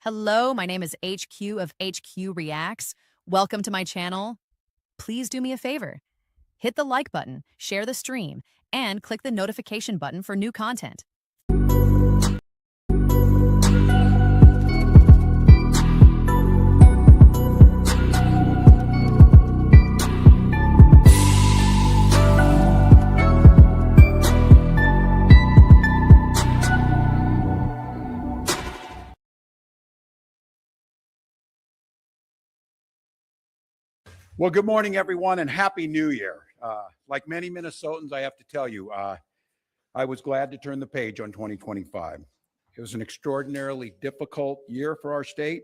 Hello, my name is HQ of HQ Reacts. Welcome to my channel. Please do me a favor. Hit the like button, share the stream, and click the notification button for new content. Well, good morning, everyone, and Happy New Year. Like many Minnesotans, I have to tell you, I was glad to turn the page on 2025. It was an extraordinarily difficult year for our state,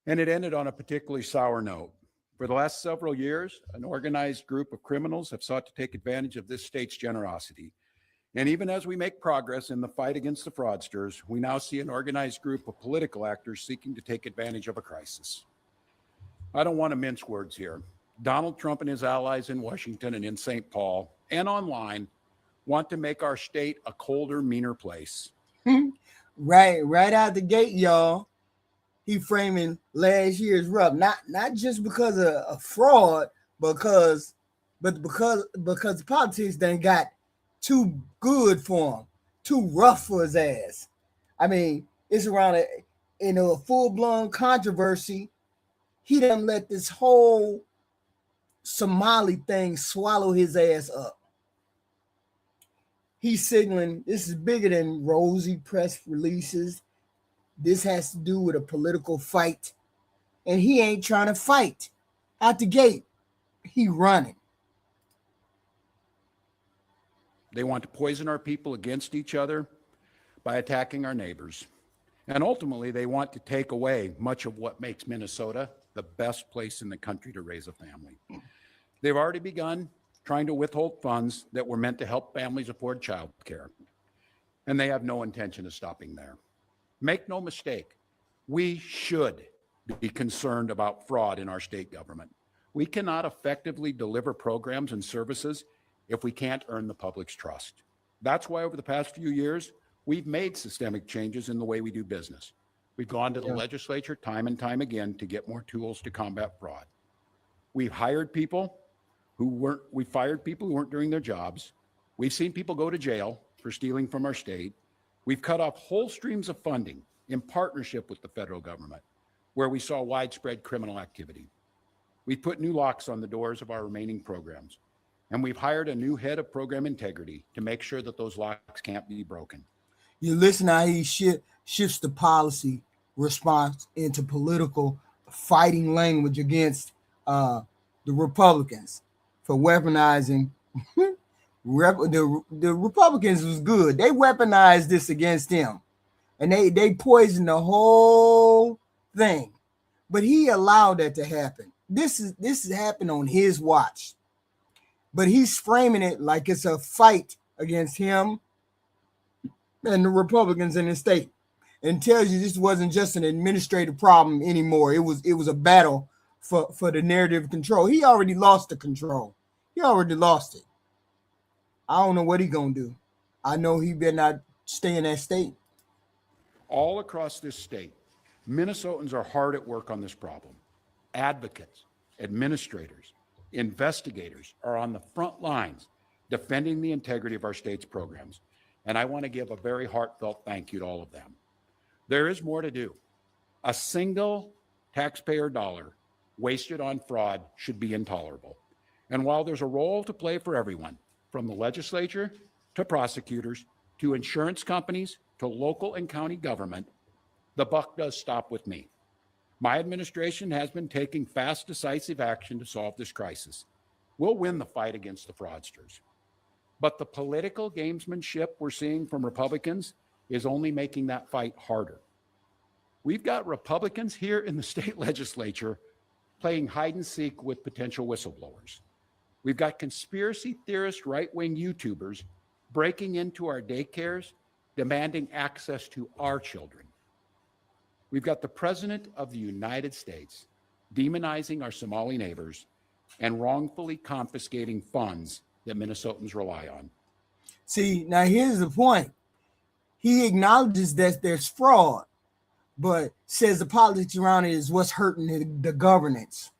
and it ended on a particularly sour note. For the last several years, an organized group of criminals have sought to take advantage of this state's generosity. And even as we make progress in the fight against the fraudsters, we now see an organized group of political actors seeking to take advantage of a crisis. I don't want to mince words here. Donald Trump and his allies in Washington and in St. Paul and online want to make our state a colder, meaner place. Right out the gate, y'all. He framing last year's rough, not just because of fraud, but because politics done got too good for him, too rough for his ass. I mean, it's around a full-blown controversy. He done let this whole Somali thing swallow his ass up. He's signaling this is bigger than rosy press releases. This has to do with a political fight. And he ain't trying to fight. Out the gate, he running. They want to poison our people against each other by attacking our neighbors. And ultimately, they want to take away much of what makes Minnesota the best place in the country to raise a family. They've already begun trying to withhold funds that were meant to help families afford child care. And they have no intention of stopping there. Make no mistake, we should be concerned about fraud in our state government. We cannot effectively deliver programs and services if we can't earn the public's trust. That's why over the past few years, we've made systemic changes in the way we do business. We've gone to the legislature time and time again to get more tools to combat fraud. We've hired people we fired people who weren't doing their jobs. We've seen people go to jail for stealing from our state. We've cut off whole streams of funding in partnership with the federal government, where we saw widespread criminal activity. We've put new locks on the doors of our remaining programs, and we've hired a new head of program integrity to make sure that those locks can't be broken. You listen how he shifts the policy response into political fighting language against the Republicans for weaponizing. The Republicans was good. They weaponized this against him, and they poisoned the whole thing. But he allowed that to happen. This is happened on his watch. But he's framing it like it's a fight against him and the Republicans in the state, and tells you this wasn't just an administrative problem anymore. It was a battle for the narrative control. He already lost the control. He already lost it. I don't know what he's gonna do. I know he better not stay in that state. All across this state, Minnesotans are hard at work on this problem. Advocates, administrators, investigators are on the front lines defending the integrity of our state's programs. And I want to give a very heartfelt thank you to all of them. There is more to do. A single taxpayer dollar wasted on fraud should be intolerable. And while there's a role to play for everyone, from the legislature to prosecutors to insurance companies to local and county government, the buck does stop with me. My administration has been taking fast, decisive action to solve this crisis. We'll win the fight against the fraudsters. But the political gamesmanship we're seeing from Republicans is only making that fight harder. We've got Republicans here in the state legislature playing hide and seek with potential whistleblowers. We've got conspiracy theorist right-wing YouTubers breaking into our daycares, demanding access to our children. We've got the President of the United States demonizing our Somali neighbors and wrongfully confiscating funds that Minnesotans rely on. See, now here's the point. He acknowledges that there's fraud, but says the politics around it is what's hurting the governance.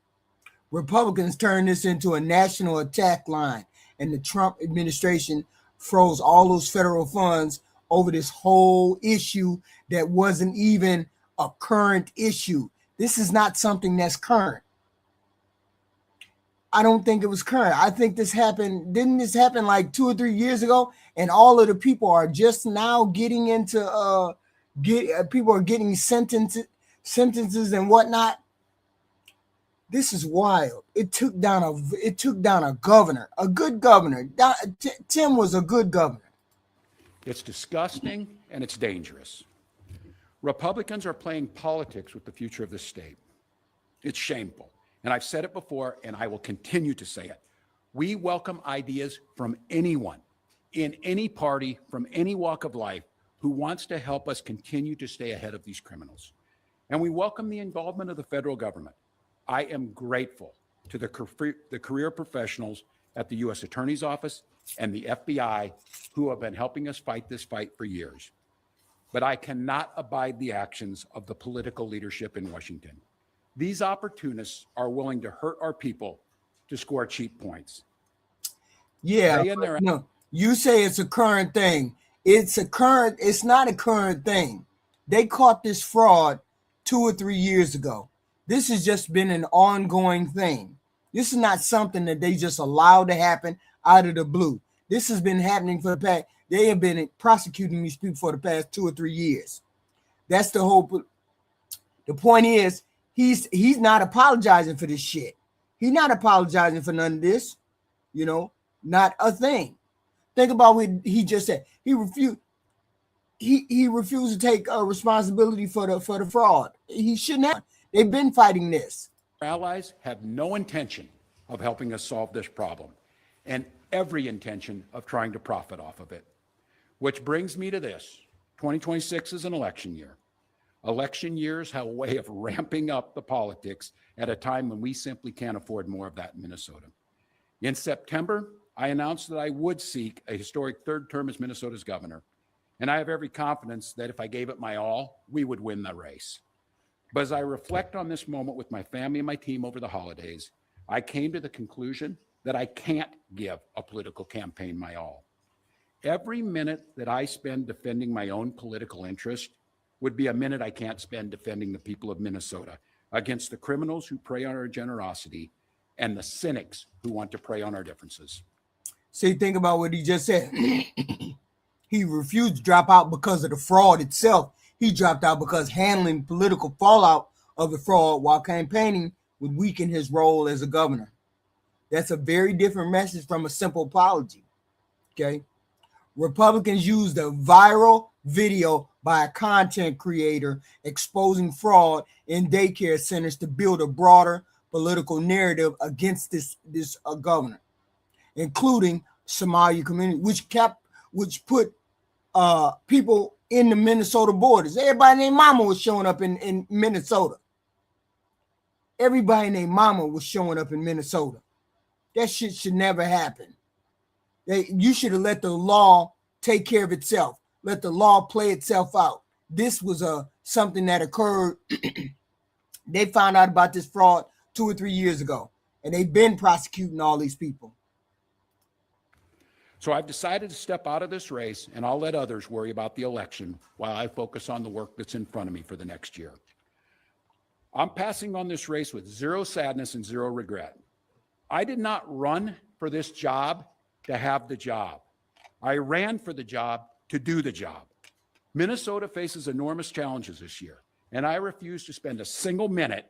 Republicans turned this into a national attack line, and the Trump administration froze all those federal funds over this whole issue that wasn't even a current issue. This is not something that's current. I don't think it was current. I think this happened. Didn't this happen like 2 or 3 years ago? And all of the people are just now getting into people are getting sentences and whatnot. This is wild. It took down a governor, a good governor. Tim was a good governor. It's disgusting and it's dangerous. Republicans are playing politics with the future of this state. It's shameful. And I've said it before, and I will continue to say it. We welcome ideas from anyone, in any party, from any walk of life, who wants to help us continue to stay ahead of these criminals. And we welcome the involvement of the federal government. I am grateful to the career professionals at the U.S. Attorney's Office and the FBI who have been helping us fight this fight for years. But I cannot abide the actions of the political leadership in Washington. These opportunists are willing to hurt our people to score cheap points. Yeah, no, you say it's a current thing. It's not a current thing. They caught this fraud 2 or 3 years ago. This has just been an ongoing thing. This is not something that they just allowed to happen out of the blue. This has been happening for the past. They have been prosecuting these people for the past 2 or 3 years. That's the whole. The point is, he's not apologizing for this shit. He's not apologizing for none of this. You know, not a thing. Think about what he just said. He refused. He refused to take responsibility for the fraud. He shouldn't have. They've been fighting this. Our allies have no intention of helping us solve this problem, and every intention of trying to profit off of it. Which brings me to this. 2026 is an election year. Election years have a way of ramping up the politics at a time when we simply can't afford more of that in Minnesota. In September, I announced that I would seek a historic third term as Minnesota's governor, and I have every confidence that if I gave it my all, we would win the race. But as I reflect on this moment with my family and my team over the holidays, I came to the conclusion that I can't give a political campaign my all. Every minute that I spend defending my own political interest would be a minute I can't spend defending the people of Minnesota against the criminals who prey on our generosity and the cynics who want to prey on our differences. See, think about what he just said. He refused to drop out because of the fraud itself. He dropped out because handling political fallout of the fraud while campaigning would weaken his role as a governor. That's a very different message from a simple apology. Okay. Republicans used a viral video by a content creator exposing fraud in daycare centers to build a broader political narrative against this governor, including Somalia community, which put people in the Minnesota borders. Everybody named Mama was showing up in Minnesota. Everybody named Mama was showing up in Minnesota. That shit should never happen. You should have let the law take care of itself. Let the law play itself out. This was something that occurred. They found out about this fraud 2 or 3 years ago, and they've been prosecuting all these people. So I've decided to step out of this race, and I'll let others worry about the election while I focus on the work that's in front of me for the next year. I'm passing on this race with zero sadness and zero regret. I did not run for this job to have the job. I ran for the job to do the job. Minnesota faces enormous challenges this year, and I refuse to spend a single minute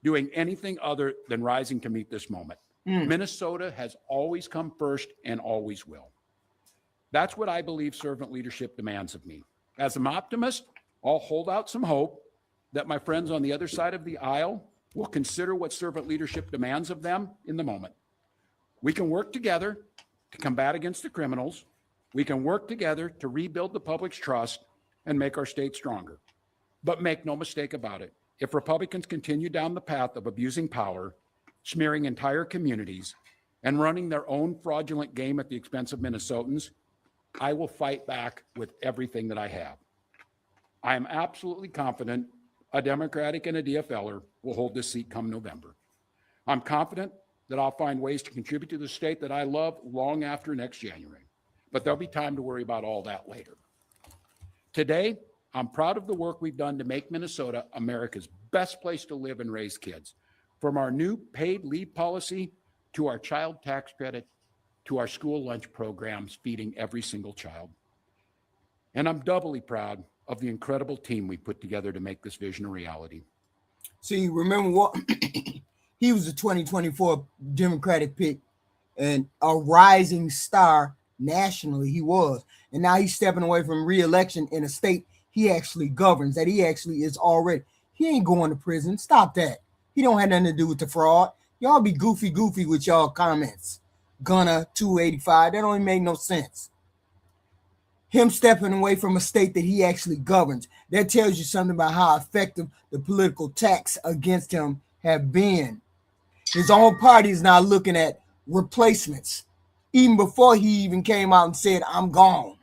doing anything other than rising to meet this moment. Minnesota has always come first and always will. That's what I believe servant leadership demands of me. As an optimist, I'll hold out some hope that my friends on the other side of the aisle will consider what servant leadership demands of them in the moment. We can work together to combat against the criminals. We can work together to rebuild the public's trust and make our state stronger. But make no mistake about it, if Republicans continue down the path of abusing power, smearing entire communities, and running their own fraudulent game at the expense of Minnesotans, I will fight back with everything that I have. I am absolutely confident a Democratic and a DFLer, will hold this seat come November. I'm confident that I'll find ways to contribute to the state that I love long after next January. But there'll be time to worry about all that later. Today, I'm proud of the work we've done to make Minnesota America's best place to live and raise kids. From our new paid leave policy to our child tax credit to our school lunch programs feeding every single child. And I'm doubly proud of the incredible team we put together to make this vision a reality. See, remember what? He was a 2024 Democratic pick and a rising star nationally. He was. And now he's stepping away from re-election in a state he actually governs, that he actually is already. He ain't going to prison. Stop that. He don't have nothing to do with the fraud. Y'all be goofy with y'all comments. Gunna 285. That don't even make no sense. Him stepping away from a state that he actually governs. That tells you something about how effective the political attacks against him have been. His own party is now looking at replacements, even before he even came out and said, I'm gone.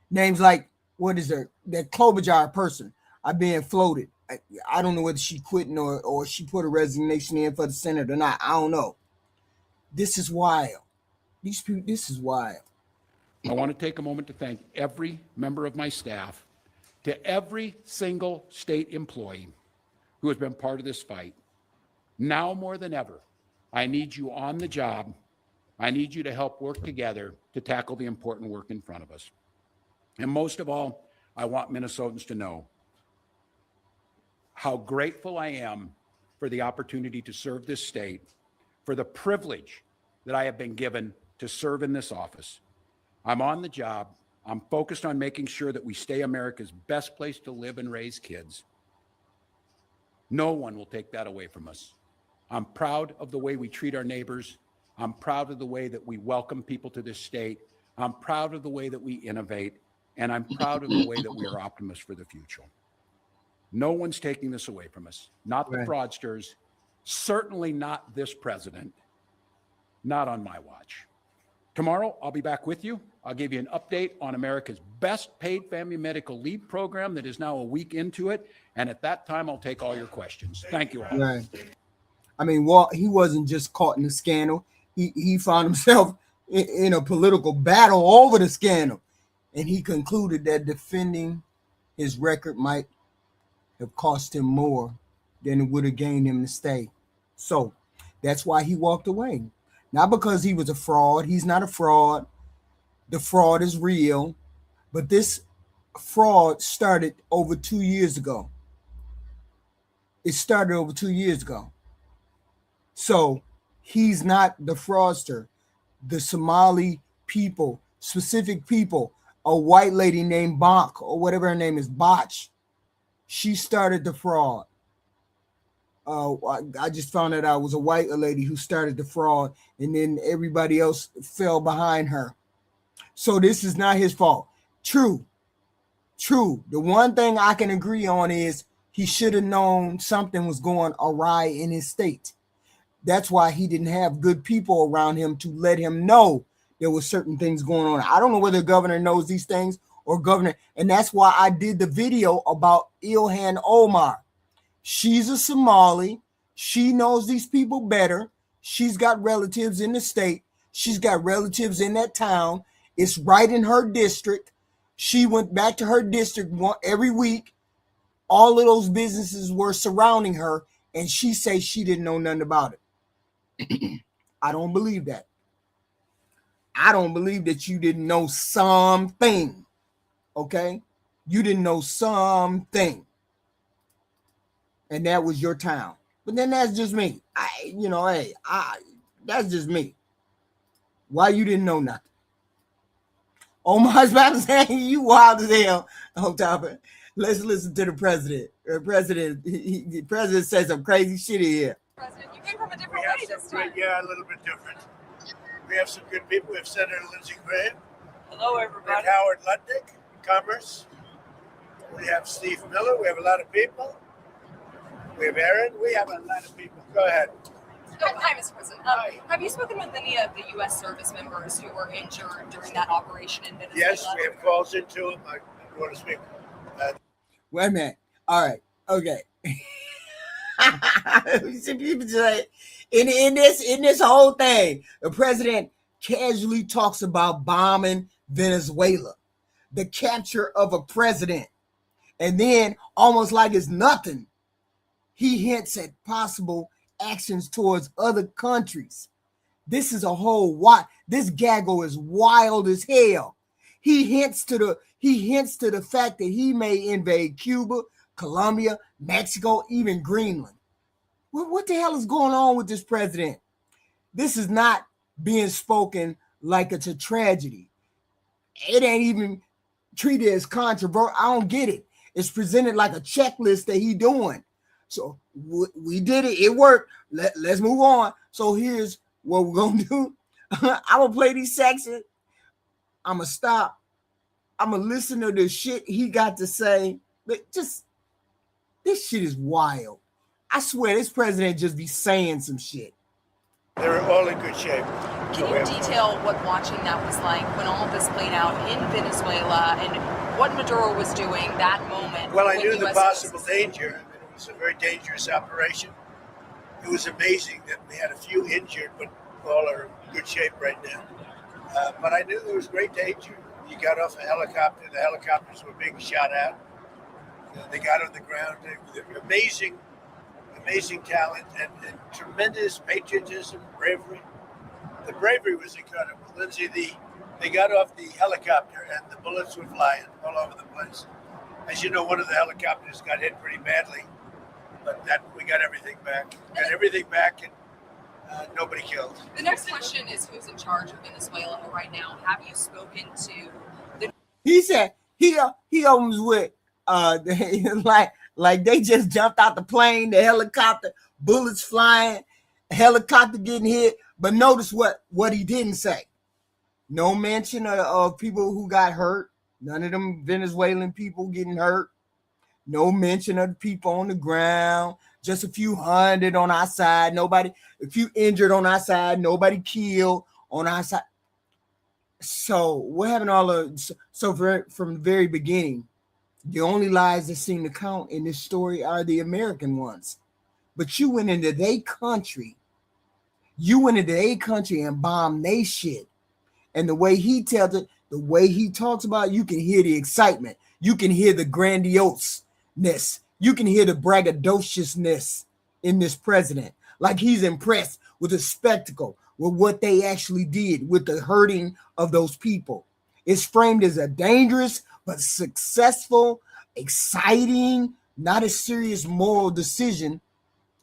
Names like, what is there? That Klobuchar person are being floated. I don't know whether she quitting or she put a resignation in for the Senate or not. I don't know. This is wild. These people, this is wild. I want to take a moment to thank every member of my staff, to every single state employee who has been part of this fight. Now more than ever, I need you on the job. I need you to help work together to tackle the important work in front of us. And most of all, I want Minnesotans to know how grateful I am for the opportunity to serve this state, for the privilege that I have been given to serve in this office. I'm on the job. I'm focused on making sure that we stay America's best place to live and raise kids. No one will take that away from us. I'm proud of the way we treat our neighbors. I'm proud of the way that we welcome people to this state. I'm proud of the way that we innovate. And I'm proud of the way that we are optimists for the future. No one's taking this away from us. Not the fraudsters, certainly not this president, not on my watch. Tomorrow, I'll be back with you. I'll give you an update on America's best paid family medical leave program that is now a week into it. And at that time, I'll take all your questions. Thank you all. Right. I mean, he wasn't just caught in a scandal. He found himself in a political battle over the scandal. And he concluded that defending his record might have cost him more than it would have gained him to stay. So that's why he walked away. Not because he was a fraud. He's not a fraud. The fraud is real. But this fraud started over 2 years ago. It started over 2 years ago. So he's not the fraudster. The Somali people, specific people, a white lady named Bonk or whatever her name is, Botch, she started the fraud. I just found out I was a white lady who started the fraud, and then everybody else fell behind her. So this is not his fault. True. The one thing I can agree on is he should have known something was going awry in his state. That's why he didn't have good people around him to let him know there were certain things going on. I don't know whether the governor knows these things or governor, and that's why I did the video about Ilhan Omar. She's a Somali. She knows these people better. She's got relatives in the state. She's got relatives in that town. It's right in her district. She went back to her district every week. All of those businesses were surrounding her, and she says she didn't know nothing about it. I don't believe that. I don't believe that you didn't know something. Okay? You didn't know something. And that was your town. But then that's just me. That's just me. Why you didn't know nothing? Omar's about to say you wild as hell on top of it. Let's listen to the president. The president said some crazy shit here. President, you came from a different way this time. Yeah, a little bit different. We have some good people. We have Senator Lindsey Graham. Hello, We everybody. have Howard Lutnick, Commerce. We have Steve Miller. We have a lot of people. We have Aaron. We have a lot of people. Go ahead. Hi, Mr. President. Have you spoken with any of the U.S. service members who were injured during that operation in Venezuela? Yes, we have calls into them. I want to speak. Wait a minute. All right. Okay. in this whole thing, the president casually talks about bombing Venezuela, the capture of a president, and then almost like it's nothing, he hints at possible actions towards other countries. This is a whole what? This gaggle is wild as hell. He hints to the fact that he may invade Cuba, Colombia, Mexico, even Greenland. What the hell is going on with this president? This is not being spoken like it's a tragedy. It ain't even treated as controversial. I don't get it. It's presented like a checklist that he doing. So we did it. It worked. Let's move on. So here's what we're going to do. I'm going to play these sections. I'm going to stop. I'm going to listen to the shit he got to say. But just, this shit is wild. I swear this president just be saying some shit. They're all in good shape. Can you detail what watching that was like when all of this played out in Venezuela and what Maduro was doing that moment? Well, I knew the possible danger. I mean, it was a very dangerous operation. It was amazing that we had a few injured, but all are in good shape right now. But I knew there was great danger. You got off a helicopter. The helicopters were being shot at. They got on the ground. They were amazing talent and tremendous patriotism, bravery. The bravery was incredible. Lindsay, they got off the helicopter and the bullets were flying all over the place. As you know, one of the helicopters got hit pretty badly, but we got everything back. And nobody killed. The next question is who's in charge of Venezuela right now? Have you spoken to the... He said he opens with like they just jumped out the plane, the helicopter, bullets flying, helicopter getting hit. But notice what he didn't say. No mention of people who got hurt. None of them Venezuelan people getting hurt. No mention of the people on the ground. Just a few hundred on our side. Nobody, a few injured on our side. Nobody killed on our side. So what happened from the very beginning? The only lies that seem to count in this story are the American ones. But you went into their country. And bombed their shit. And the way he tells it, the way he talks about it, you can hear the excitement. You can hear the grandioseness. You can hear the braggadociousness in this president. Like he's impressed with the spectacle, with what they actually did, with the hurting of those people. It's framed as a dangerous but successful, exciting, not a serious moral decision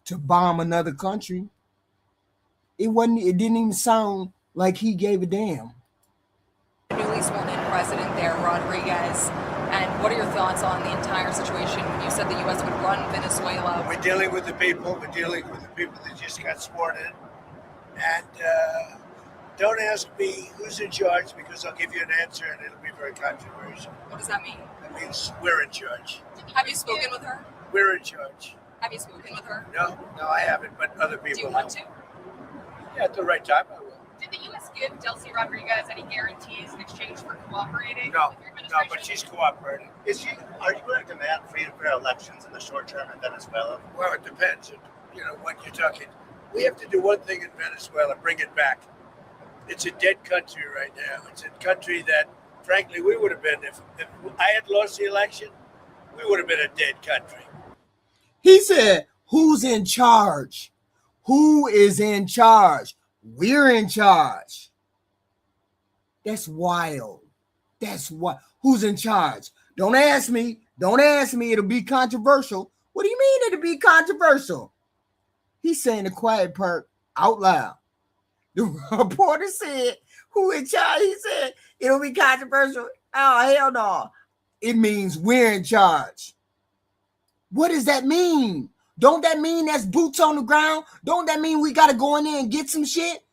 to bomb another country. It didn't even sound like he gave a damn. Newly sworn in president there, Rodriguez. And what are your thoughts on the entire situation when you said the U.S. would run Venezuela? We're dealing with the people. We're dealing with the people that just got sworn in. And don't ask me who's in charge because I'll give you an answer and it'll be very controversial. What does that mean? That means we're in charge. Have you spoken with her? We're in charge. Have you spoken with her? No, I haven't, but other people Do you want to? Yeah, at the right time, I will. Did the U.S. give Delcy Rodriguez any guarantees in exchange for cooperating No, with your administration? but she's cooperating. Are you going to demand free and fair elections in the short term in Venezuela? Well, it depends. What you're talking. We have to do one thing in Venezuela, bring it back. It's a dead country right now. It's a country that, frankly, we would have been, if I had lost the election, we would have been a dead country. He said, who's in charge? Who is in charge? We're in charge. That's wild. That's what. Who's in charge? Don't ask me. It'll be controversial. What do you mean it'll be controversial? He's saying the quiet part out loud. The reporter said, who in charge? He said, it'll be controversial. Oh, hell no. It means we're in charge. What does that mean? Don't that mean that's boots on the ground? Don't that mean we got to go in there and get some shit?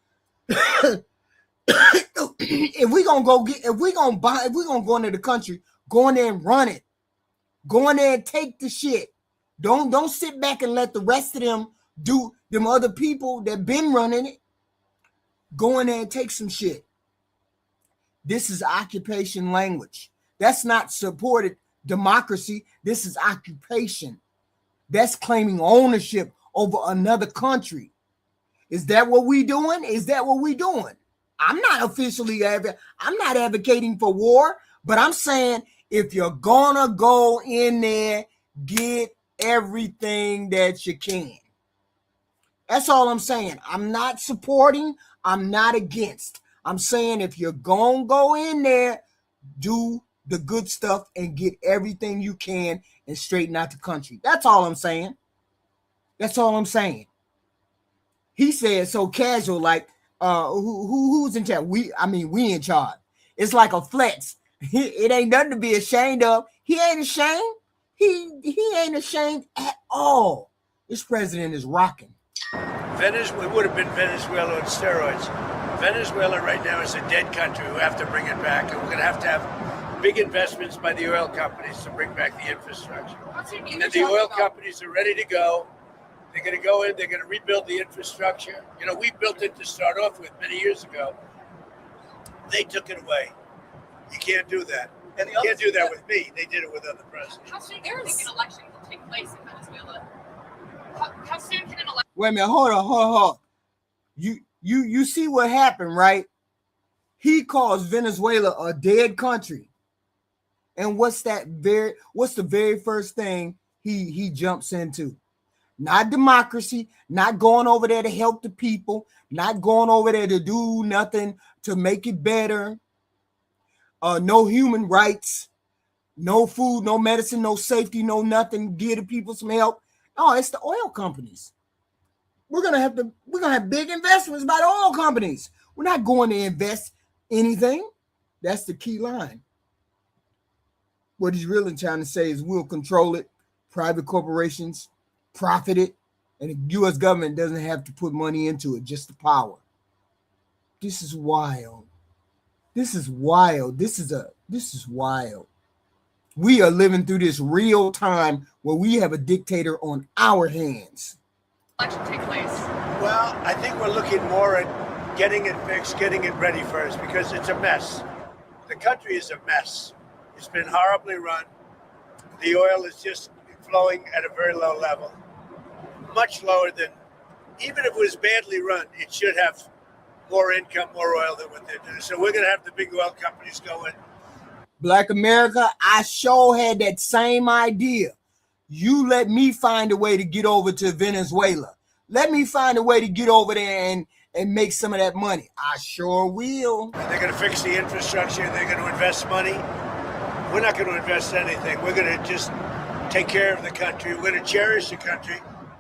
If we gonna go go into the country, go in there and run it. Go in there and take the shit. Don't sit back and let the rest of them do them other people that been running it. Go in there and take some shit. This is occupation language. That's not supported. democracy. This is occupation. That's claiming ownership over another country. Is that what we doing? Is that what we doing? I'm not officially I'm not advocating for war, but I'm saying if you're gonna go in there, get everything that you can. That's all I'm saying. I'm not supporting, I'm not against. I'm saying if you're gonna go in there, do the good stuff and get everything you can and straighten out the country. That's all I'm saying. That's all I'm saying. He said so casual, like who's in charge? We in charge. It's like a flex. It ain't nothing to be ashamed of. He ain't ashamed. He ain't ashamed at all. This president is rocking. Venezuela would have been Venezuela on steroids. Venezuela right now is a dead country. We have to bring it back, and we're going to have big investments by the oil companies to bring back the infrastructure. And the oil companies are ready to go. They're going to go in. They're going to rebuild the infrastructure. You know, we built it to start off with many years ago. They took it away. You can't do that. And you can't do that with me. They did it with other presidents. How soon do you think an election will take place in Venezuela? How soon can an election? Wait a minute. Hold on. You see what happened, right? He calls Venezuela a dead country. And what's the very first thing he jumps into? Not democracy, not going over there to help the people, not going over there to do nothing to make it better. No human rights, no food, no medicine, no safety, no nothing. Give the people some help. No, it's the oil companies. We're gonna have big investments by the oil companies. We're not going to invest anything. That's the key line. What he's really trying to say is we'll control it. Private corporations profit it, and the U.S. government doesn't have to put money into it, just the power. This is wild. This is wild. This is wild. We are living through this real time where we have a dictator on our hands. Election take place? Well, I think we're looking more at getting it fixed, getting it ready first, because it's a mess. The country is a mess. It's been horribly run. The oil is just flowing at a very low level, much lower than, even if it was badly run, it should have more income, more oil than what they do. So we're going to have the big oil companies go in. Black America, I sure had that same idea. You let me find a way to get over to Venezuela. Let me find a way to get over there and make some of that money. I sure will. And they're going to fix the infrastructure. They're going to invest money. We're not going to invest anything. We're going to just take care of the country. We're going to cherish the country.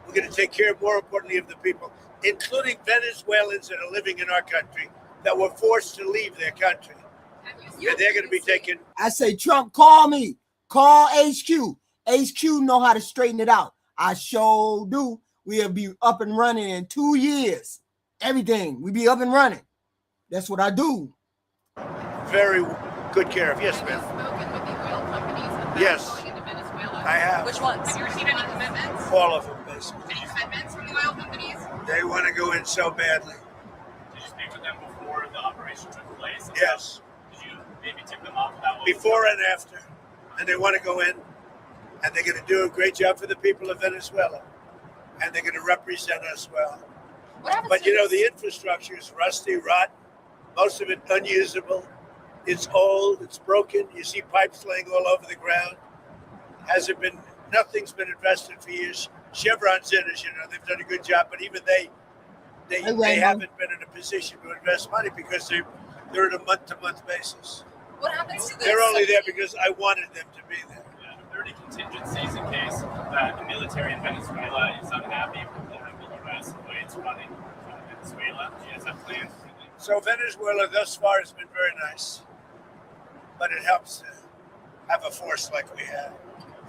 We're going to take care, more importantly, of the people, including Venezuelans that are living in our country that were forced to leave their country. And they're going to be taken. I say, Trump, call me. Call HQ. HQ know how to straighten it out. I sure do. We'll be up and running in 2 years. Everything. We be up and running. That's what I do. Very good care of. Yes, ma'am. Have you spoken with the oil companies about Yes. going into Venezuela? I have. Which ones? Have you received any commitments? All of them, basically. Any commitments from the oil companies? They want to go in so badly. Did you speak with them before the operation took place? Yes. Did you maybe tip them off about what Before and after. And they want to go in, and they're going to do a great job for the people of Venezuela. And they're going to represent us well. What happens But to you know, this? the infrastructure is rusty, rotten, most of it unusable. It's old, it's broken. You see pipes laying all over the ground. Nothing's been invested for years. Chevron's in, as you know, they've done a good job, but even they haven't been in a position to invest money because they're at a month-to-month basis. What happens to this? They're only there because I wanted them to be there. are there any contingencies in case that the military in Venezuela is unhappy with the U.S. the way it's running Venezuela? Do you guys have plans? So Venezuela thus far has been very nice, but it helps to have a force like we have.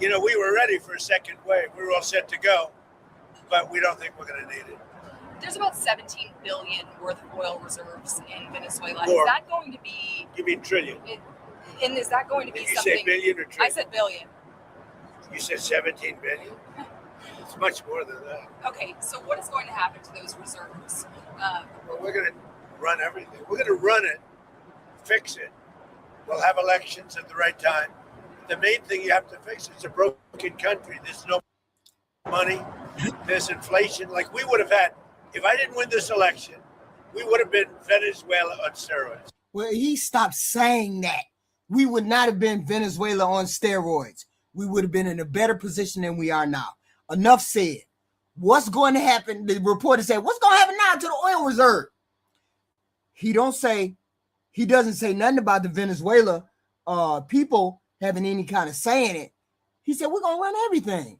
You know, we were ready for a second wave. We were all set to go, but we don't think we're going to need it. There's about 17 billion worth of oil reserves in Venezuela. More. Is that going to be? You mean trillion? And is that going to be Did you something? say billion or trillion? I said billion. You said 17 billion? It's much more than that. Okay, so what is going to happen to those reserves? Well, we're going to run everything. We're going to run it, fix it. We'll have elections at the right time, the main thing you have to fix is a broken country. There's no money. There's inflation. Like we would have had, if I didn't win this election, we would have been Venezuela on steroids. Well, he stopped saying that. We would not have been Venezuela on steroids. We would have been in a better position than we are now. Enough said. What's going to happen? The reporter said, what's going to happen now to the oil reserve? He doesn't say nothing about the Venezuela people having any kind of say in it. He said, we're going to run everything.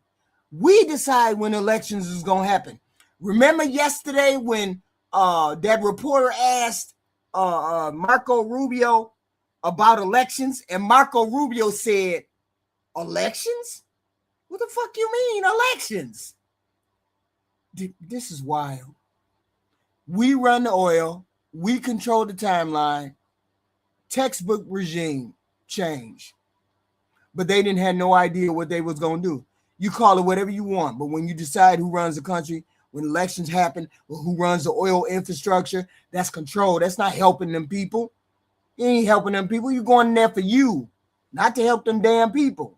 We decide when elections is going to happen. Remember yesterday when that reporter asked Marco Rubio about elections, and Marco Rubio said, elections? What the fuck you mean, elections? This is wild. We run the oil. We control the timeline. Textbook regime change. But they didn't have no idea what they was going to do. You call it whatever you want, but when you decide who runs the country, when elections happen, or who runs the oil infrastructure, that's control. That's not helping them people. You ain't helping them people. You're going there for you, not to help them damn people.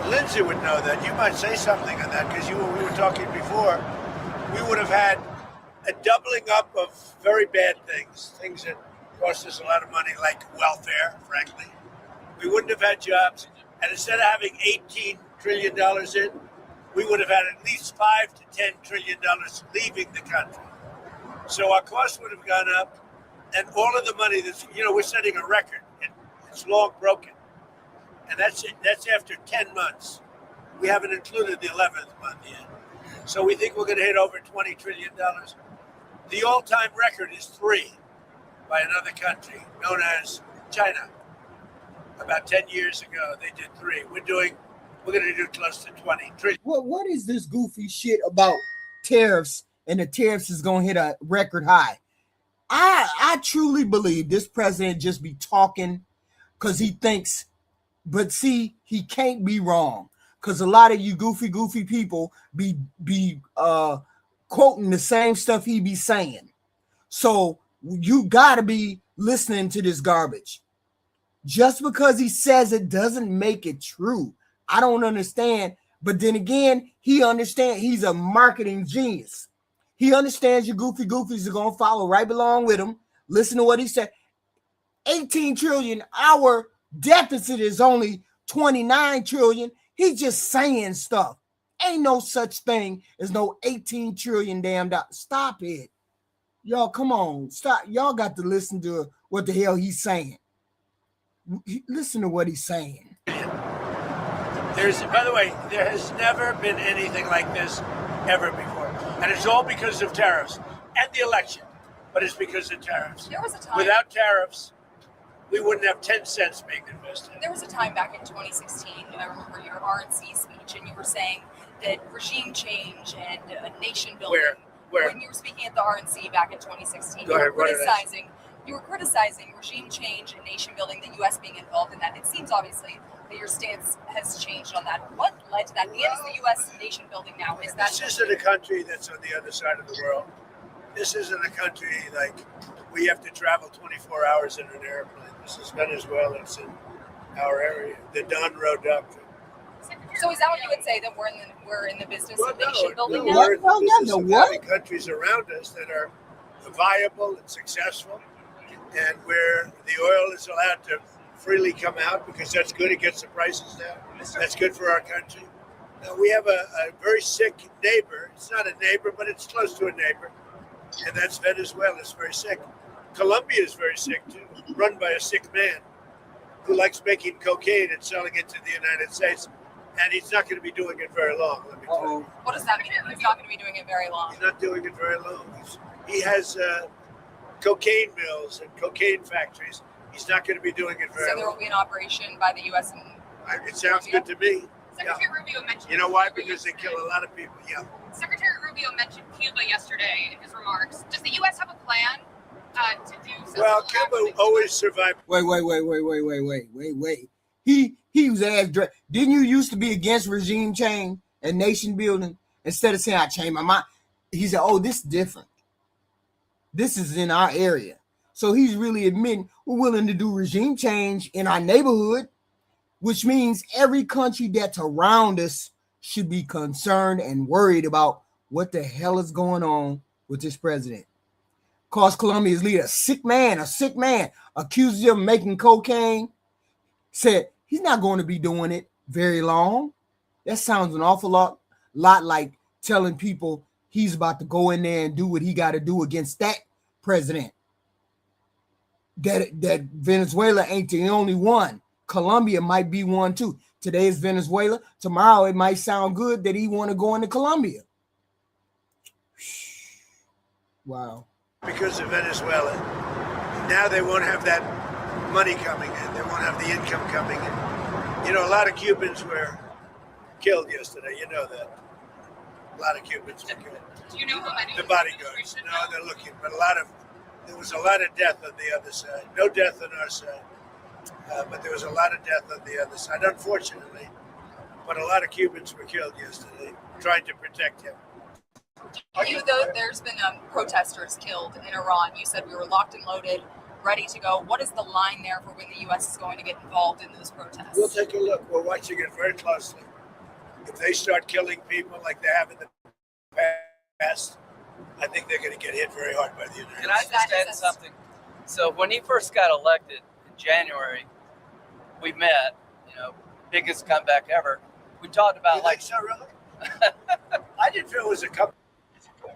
Lindsay would know that. You might say something on that because we were talking before. We would have had a doubling up of very bad things that cost us a lot of money, like welfare, frankly. We wouldn't have had jobs. And instead of having $18 trillion in, we would have had at least $5 to $10 trillion leaving the country. So our costs would have gone up, and all of the money we're setting a record. It's long broken. And that's it. That's after 10 months. We haven't included the 11th month yet. So we think we're going to hit over $20 trillion. The all-time record is 3 by another country known as China. About 10 years ago, they did 3. We're going to do close to 20 trillion. What is this goofy shit about tariffs, and the tariffs is going to hit a record high? I truly believe this president just be talking because he thinks, but see, he can't be wrong because a lot of you goofy people be quoting the same stuff he be saying. So you got to be listening to this garbage. Just because he says it doesn't make it true. I don't understand. But then again, he understands. He's a marketing genius. He understands your goofies are going to follow right along with him. Listen to what he said. 18 trillion. Our deficit is only 29 trillion. He's just saying stuff. Ain't no such thing as no 18 trillion damn dollars. Stop it. Y'all, come on. Stop. Y'all got to listen to what the hell he's saying. Listen to what he's saying. By the way, there has never been anything like this ever before. And it's all because of tariffs and the election. But it's because of tariffs. There was a time. Without tariffs, we wouldn't have 10 cents being invested. There was a time back in 2016, I remember your RNC speech, and you were saying that regime change and a nation building. Where? When you were speaking at the RNC back in 2016, Go ahead, you were criticizing regime change and nation building, the U.S. being involved in that. It seems obviously that your stance has changed on that. What led to that? And is the U.S. nation building now? Is that? This isn't a country that's on the other side of the world. This isn't a country like we have to travel 24 hours in an airplane. This is Venezuela. It's in our area. The Don Road Doctrine. So is that what you would say, that we're in the business of nation building now? We're in the business of having countries around us that are viable and successful, and where the oil is allowed to freely come out because that's good. It gets the prices down. That's good for our country. Now, we have a very sick neighbor. It's not a neighbor, but it's close to a neighbor, and that's Venezuela. It's very sick. Colombia is very sick too, run by a sick man who likes making cocaine and selling it to the United States. And he's not going to be doing it very long, let me tell you. What does that mean? He's not going to be doing it very long. He's not doing it very long. He has cocaine mills and cocaine factories. He's not going to be doing it very long. So there will be an operation by the U.S. and it sounds good to me. Secretary Rubio mentioned. You know why? Because they kill a lot of people. Yeah. Secretary Rubio mentioned Cuba yesterday in his remarks. Does the U.S. have a plan to do something? Well, Cuba always survived. Wait. He was asked, didn't you used to be against regime change and nation building? Instead of saying, I changed my mind, he said, oh, this is different. This is in our area. So he's really admitting we're willing to do regime change in our neighborhood, which means every country that's around us should be concerned and worried about what the hell is going on with this president. Calls Colombia's leader a sick man, accuses him of making cocaine, said he's not going to be doing it very long. That sounds an awful lot like telling people he's about to go in there and do what he got to do against that president. That Venezuela ain't the only one. Colombia might be one too. Today is Venezuela. Tomorrow it might sound good that he want to go into Colombia. Wow. Because of Venezuela, now they won't have that money coming in. They won't have the income coming in. You know, a lot of Cubans were killed yesterday. You know that. A lot of Cubans were killed. Do you know how many? The bodyguards. No, they're looking, but there was a lot of death on the other side. No death on our side, but there was a lot of death on the other side, unfortunately. But a lot of Cubans were killed yesterday, trying to protect him. There's been protesters killed in Iran. You said we were locked and loaded, ready to go. What is the line there for when the U.S. is going to get involved in those protests? We'll take a look. We're watching it very closely. If they start killing people like they have in the past, I think they're going to get hit very hard by the United States. Can I just add something? So when he first got elected in January, we met, biggest comeback ever. We talked about You think so, really? I didn't feel it was a couple.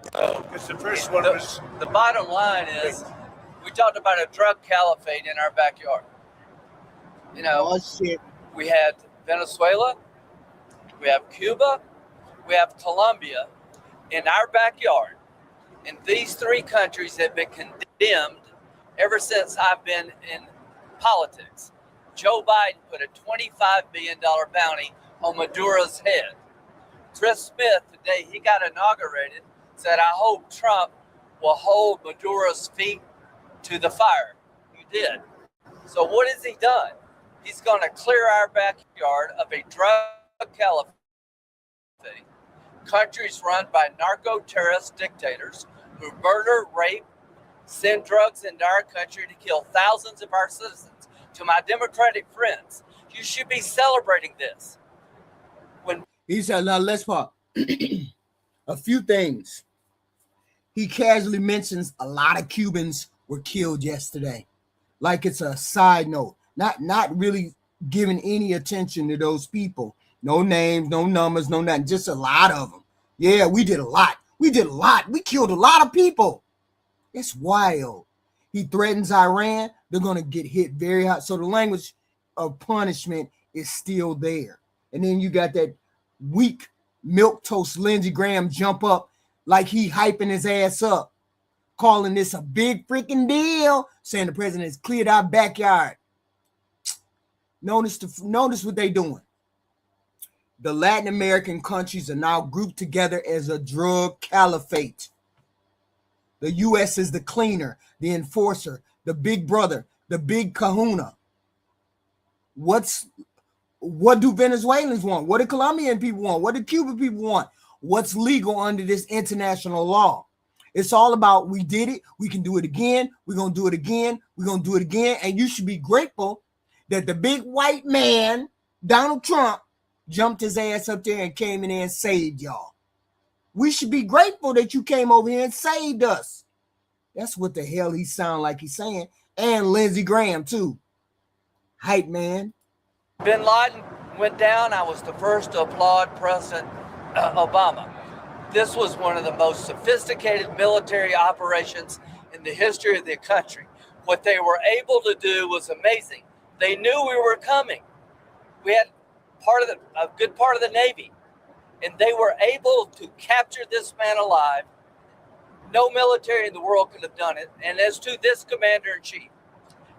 Because the first one was. The bottom line is, we talked about a drug caliphate in our backyard. Oh shit. We had Venezuela, we have Cuba, we have Colombia in our backyard. And these three countries have been condemned ever since I've been in politics. Joe Biden put a $25 billion bounty on Maduro's head. Chris Smith, today he got inaugurated, said, I hope Trump will hold Maduro's feet to the fire. He did. So what has he done? He's going to clear our backyard of a drug caliphate. Countries run by narco-terrorist dictators who murder, rape, send drugs into our country to kill thousands of our citizens. To my Democratic friends, you should be celebrating this. He said, now let's talk. A few things. He casually mentions a lot of Cubans were killed yesterday. Like it's a side note. Not really giving any attention to those people. No names, no numbers, no nothing. Just a lot of them. Yeah, we did a lot. We killed a lot of people. That's wild. He threatens Iran. They're going to get hit very hard. So the language of punishment is still there. And then you got that weak milquetoast Lindsey Graham jump up like he hyping his ass up, calling this a big freaking deal, saying the president has cleared our backyard. Notice what they doing. The Latin American countries are now grouped together as a drug caliphate. The U.S. is the cleaner, the enforcer, the big brother, the big kahuna. What do Venezuelans want? What do Colombian people want? What do Cuban people want? What's legal under this international law? It's all about we did it. We can do it again. We're going to do it again. We're going to do it again. And you should be grateful that the big white man, Donald Trump, jumped his ass up there and came in there and saved y'all. We should be grateful that you came over here and saved us. That's what the hell he sound like he's saying. And Lindsey Graham, too. Hype man. Bin Laden went down. I was the first to applaud President Obama. This was one of the most sophisticated military operations in the history of the country. What they were able to do was amazing. They knew we were coming. We had a good part of the Navy, and they were able to capture this man alive. No military in the world could have done it. And as to this commander-in-chief,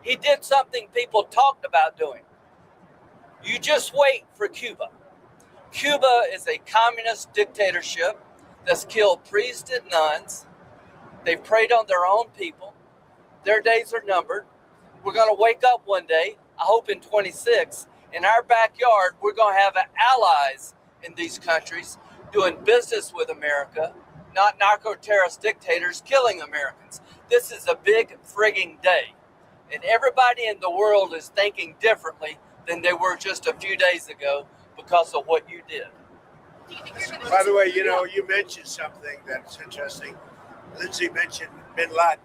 he did something people talked about doing. You just wait for Cuba. Cuba is a communist dictatorship that's killed priests and nuns. They've preyed on their own people. Their days are numbered. We're going to wake up one day, I hope in 26, in our backyard, we're going to have allies in these countries doing business with America, not narco-terrorist dictators killing Americans. This is a big frigging day. And everybody in the world is thinking differently than they were just a few days ago because of what you did. By the way, you know, you mentioned something that's interesting. Lindsay mentioned bin Laden.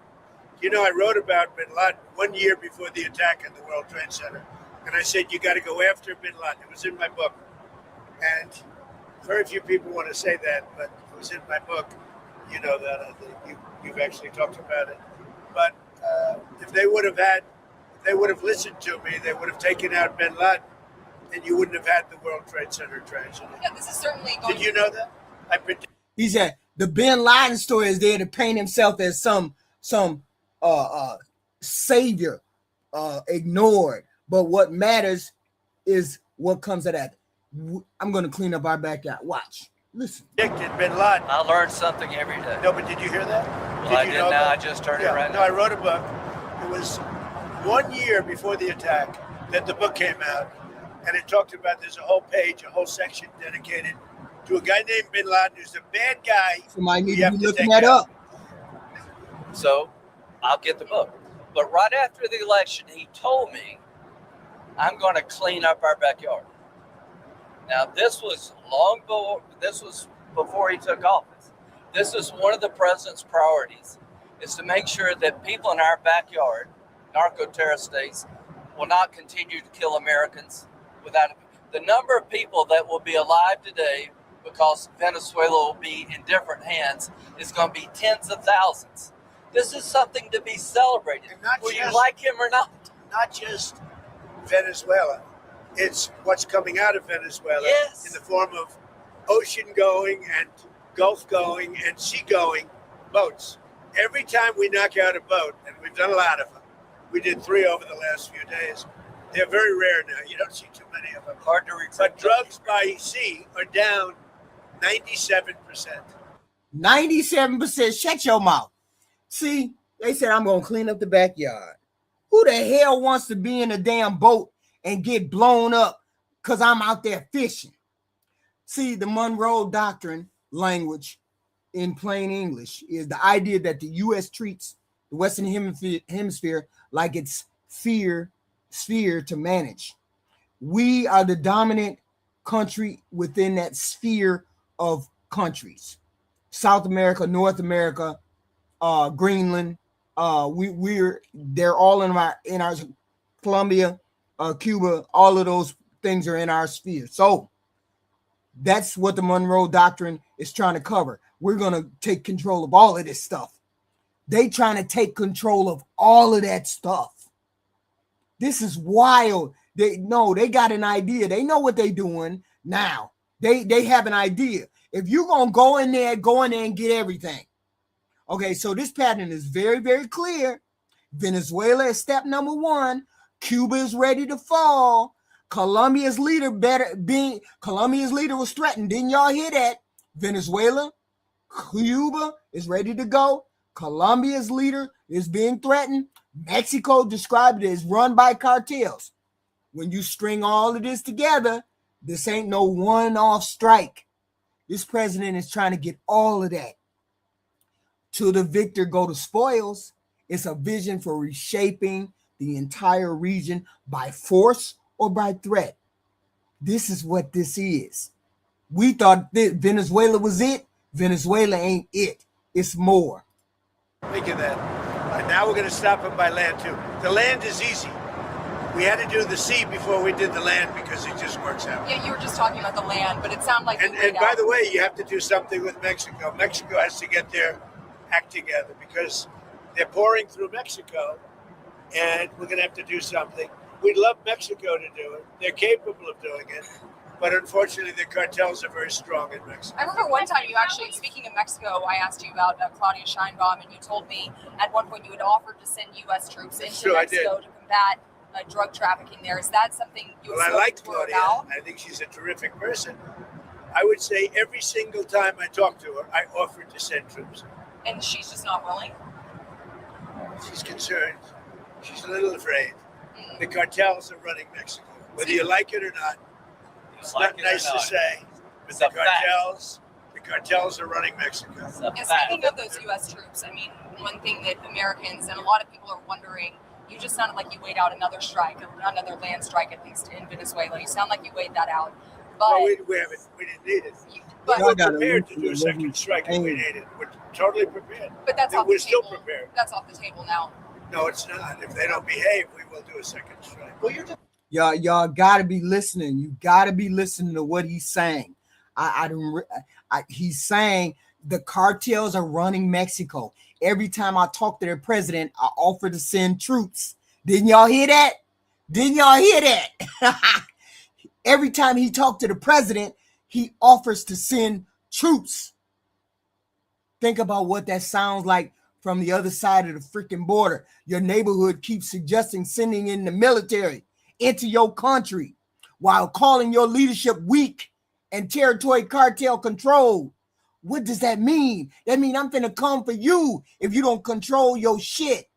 You know, I wrote about bin Laden 1 year before the attack on the World Trade Center. And I said, you got to go after bin Laden. It was in my book. And very few people want to say that, but it was in my book. You know that. I think you've actually talked about it. But if they would have listened to me, they would have taken out bin Laden, and you wouldn't have had the World Trade Center tragedy. Yeah, this is certainly going. Did you know that? He said the bin Laden story is there to paint himself as some savior, ignored. But what matters is what comes of that. I'm going to clean up our backyard. Watch. Listen. Predicted bin Laden. I learned something every day. No, but did you hear that? Well, I didn't now. I just heard it right now. now. I wrote a book. It was 1 year before the attack that the book came out. And it talked about, there's a whole page, a whole section dedicated to a guy named bin Laden who's a bad guy. Somebody need to be looking that up. So I'll get the book. But right after the election, he told me, I'm going to clean up our backyard. Now, this was before he took office. This is one of the president's priorities, is to make sure that people in our backyard, narco-terrorist states, will not continue to kill Americans without the number of people that will be alive today because Venezuela will be in different hands is going to be tens of thousands. This is something to be celebrated, whether you like him or not. Not just Venezuela. It's what's coming out of Venezuela in the form of ocean-going and Gulf-going and sea-going boats. Every time we knock out a boat, and we've done a lot of them, we did 3 over the last few days, they're very rare now. You don't see too many of them. Hard to reach. But drugs by sea are down 97%. 97%. Shut your mouth. See, they said I'm going to clean up the backyard. Who the hell wants to be in a damn boat and get blown up because I'm out there fishing? See, the Monroe Doctrine language in plain English is the idea that the U.S. treats the Western Hemisphere like its sphere to manage. We are the dominant country within that sphere of countries. South America, North America, Greenland, they're all in our Colombia, Cuba, all of those things are in our sphere. So that's what the Monroe Doctrine is trying to cover. We're going to take control of all of this stuff. They trying to take control of all of that stuff. This is wild. They got an idea. They know what they're doing now. They have an idea. If you're going to go in there and get everything. Okay, so this pattern is very, very clear. Venezuela is step number 1. Cuba is ready to fall. Colombia's leader was threatened. Didn't y'all hear that? Venezuela, Cuba is ready to go. Colombia's leader is being threatened. Mexico described it as run by cartels. When you string all of this together, this ain't no one-off strike. This president is trying to get all of that. To the victor go the spoils. It's a vision for reshaping the entire region by force or by threat. This is what this is. We thought that Venezuela was it. Venezuela ain't it. It's more. Think of that. And now we're going to stop them by land too. The land is easy. We had to do the sea before we did the land because it just works out. Yeah, you were just talking about the land, but it sounded like. And by the way, you have to do something with Mexico. Mexico has to get their act together because they're pouring through Mexico, and we're going to have to do something. We'd love Mexico to do it. They're capable of doing it. But unfortunately, the cartels are very strong in Mexico. I remember one time you actually, speaking of Mexico, I asked you about Claudia Sheinbaum, and you told me at one point you had offered to send U.S. troops into Mexico to combat drug trafficking there. Is that something you would I like Claudia. I think she's a terrific person. I would say every single time I talk to her, I offered to send troops. And she's just not willing? She's concerned. She's a little afraid. The cartels are running Mexico. Whether you like it or not, it's not nice to say, but the cartels are running Mexico. And speaking of those U.S. troops, I mean, one thing that Americans and a lot of people are wondering, you just sounded like you weighed out another strike, another land strike, at least in Venezuela. You sound like you weighed that out. But well, we haven't. We didn't need it. But we're prepared to do a second strike if we need it. We're totally prepared. But that's off we're the still table. prepared. That's off the table now. No, it's not. If they don't behave, we will do a second strike. Well, you're just Y'all gotta be listening. You gotta be listening to what he's saying. He's saying the cartels are running Mexico. Every time I talk to their president, I offer to send troops. Didn't y'all hear that? Didn't y'all hear that? Every time he talked to the president, he offers to send troops. Think about what that sounds like from the other side of the freaking border. Your neighborhood keeps suggesting sending in the military into your country while calling your leadership weak and territory cartel controlled. What does that mean? That means I'm finna come for you if you don't control your shit.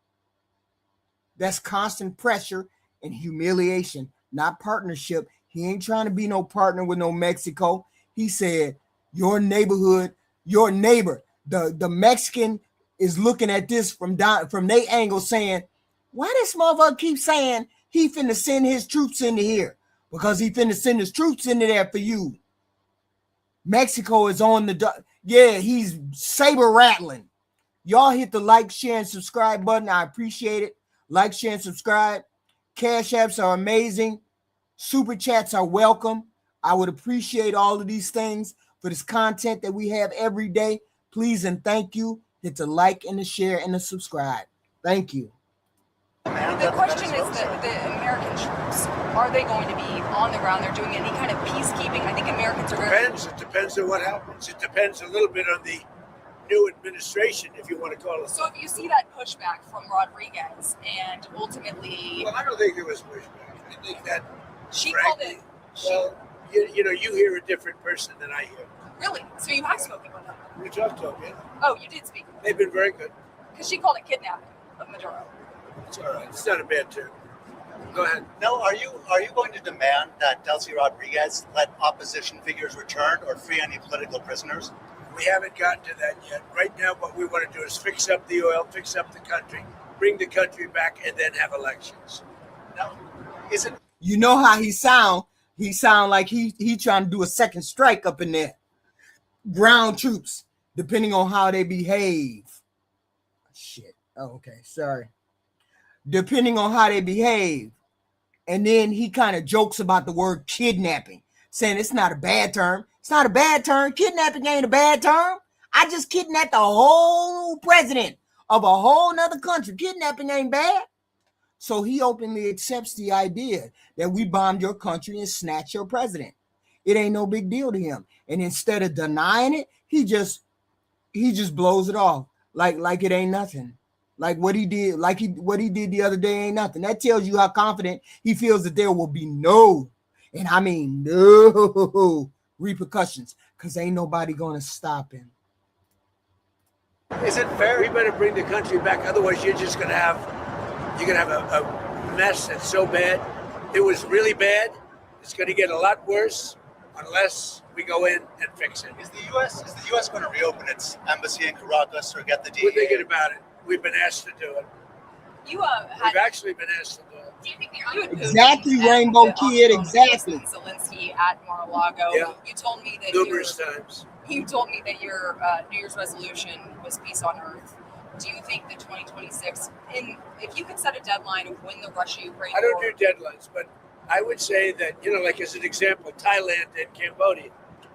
That's constant pressure and humiliation, not partnership. He ain't trying to be no partner with no Mexico. He said, your neighborhood, your neighbor, the Mexican is looking at this from their angle saying, why this motherfucker keep saying he finna send his troops into here? Because he finna send his troops into there for you. Mexico is on the, he's saber rattling. Y'all hit the like, share, and subscribe button. I appreciate it. Like, share, and subscribe. Cash apps are amazing. Super chats are welcome. I would appreciate all of these things for this content that we have every day. Please and thank you. Hit the like and the share and the subscribe. Thank you. The question is that the American troops, are they going to be on the ground? They're doing any kind of peacekeeping? I think Americans are very... It depends on what happens. It depends a little bit on the new administration, if you want to call it. So if you see that pushback from Rodriguez and ultimately... Well, I don't think there was pushback. I think that... She called it... Well, you hear a different person than I hear. Really? So you have spoken with them? We talked to them, yeah. Oh, you did speak with them? They've been very good. Because she called it kidnapping of Maduro. It's all right. It's not a bad term. Go ahead. No, are you going to demand that Delcy Rodriguez let opposition figures return or free any political prisoners? We haven't gotten to that yet. Right now, what we want to do is fix up the oil, fix up the country, bring the country back, and then have elections. No, is it? You know how he sound? He sound like he trying to do a second strike up in there. Ground troops, depending on how they behave. Shit. Oh, okay. Sorry. Depending on how they behave. And then he kind of jokes about the word kidnapping, saying it's not a bad term. It's not a bad term. Kidnapping ain't a bad term. I just kidnapped the whole president of a whole nother country. Kidnapping ain't bad. So he openly accepts the idea that we bombed your country and snatched your president. It ain't no big deal to him. And instead of denying it, he just blows it off like it ain't nothing. Like what he did, what he did the other day ain't nothing. That tells you how confident he feels that there will be no repercussions, because ain't nobody gonna stop him. Is it fair? We better bring the country back, otherwise you're gonna have a mess that's so bad. It was really bad. It's gonna get a lot worse unless we go in and fix it. Is the U.S. going to reopen its embassy in Caracas or get the DEA? We're thinking about it. We've been asked to do it. We've actually been asked to do it. Do you think the Exactly, Rainbow Kid, exactly. Zelensky at Mar-a-Lago. Yeah. You told me that numerous times. You told me that your New Year's resolution was peace on earth. Do you think that 2026, if you could set a deadline of when the Russia-Ukraine I don't do deadlines, but I would say that, like as an example, Thailand and Cambodia.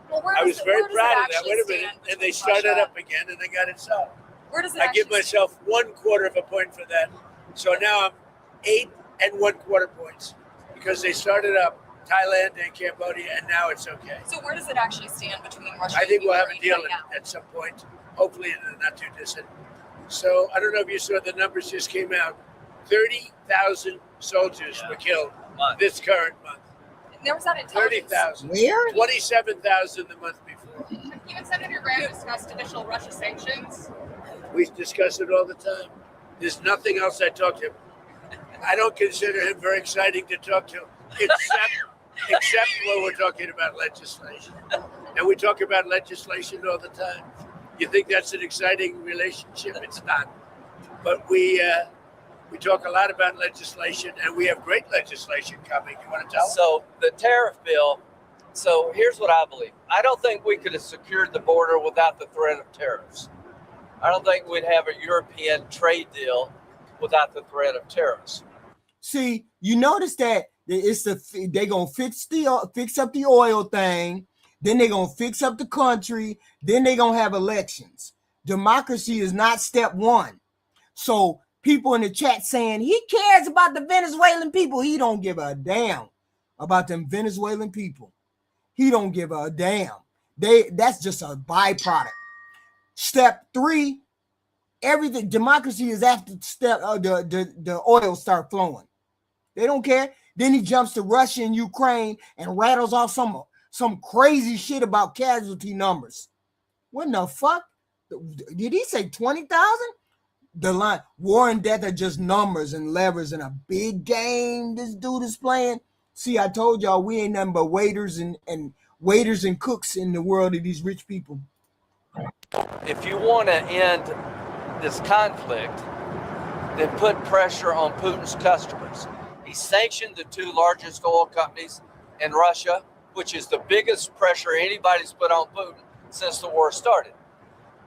Well, I was very proud of that. Wait a minute. And they started up again and they got it solved. Where does it I give myself 1/4 of a point for that. So now I'm 8 1/4 points because they started up Thailand and Cambodia and now it's okay. So where does it actually stand between Russia I think and we'll have a Ukraine deal right at some point, hopefully in the not too distant. So I don't know if you saw the numbers just came out. 30,000 soldiers were killed this current month. There was that intelligence. 30,000. Where? 27,000 the month before. You and Senator Graham discussed additional Russia sanctions. We discuss it all the time. There's nothing else I talk to him. I don't consider him very exciting to talk to, except when we're talking about legislation. And we talk about legislation all the time. You think that's an exciting relationship? It's not. But we talk a lot about legislation, and we have great legislation coming. You want to tell us? So the tariff bill. So here's what I believe. I don't think we could have secured the border without the threat of tariffs. I don't think we'd have a European trade deal without the threat of tariffs. See, you notice that they gonna fix up the oil thing, then they gonna fix up the country, then they gonna have elections. Democracy is not step one. So people in the chat saying he cares about the Venezuelan people. He don't give a damn about them Venezuelan people. He don't give a damn. That's just a byproduct. Step 3, everything democracy is after step the oil start flowing. They don't care. Then he jumps to Russia and Ukraine and rattles off some crazy shit about casualty numbers. What the fuck? Did he say 20,000? The line war and death are just numbers and levers in a big game this dude is playing. See, I told y'all we ain't nothing but waiters and cooks in the world of these rich people. If you want to end this conflict, then put pressure on Putin's customers. He sanctioned the 2 largest oil companies in Russia, which is the biggest pressure anybody's put on Putin since the war started.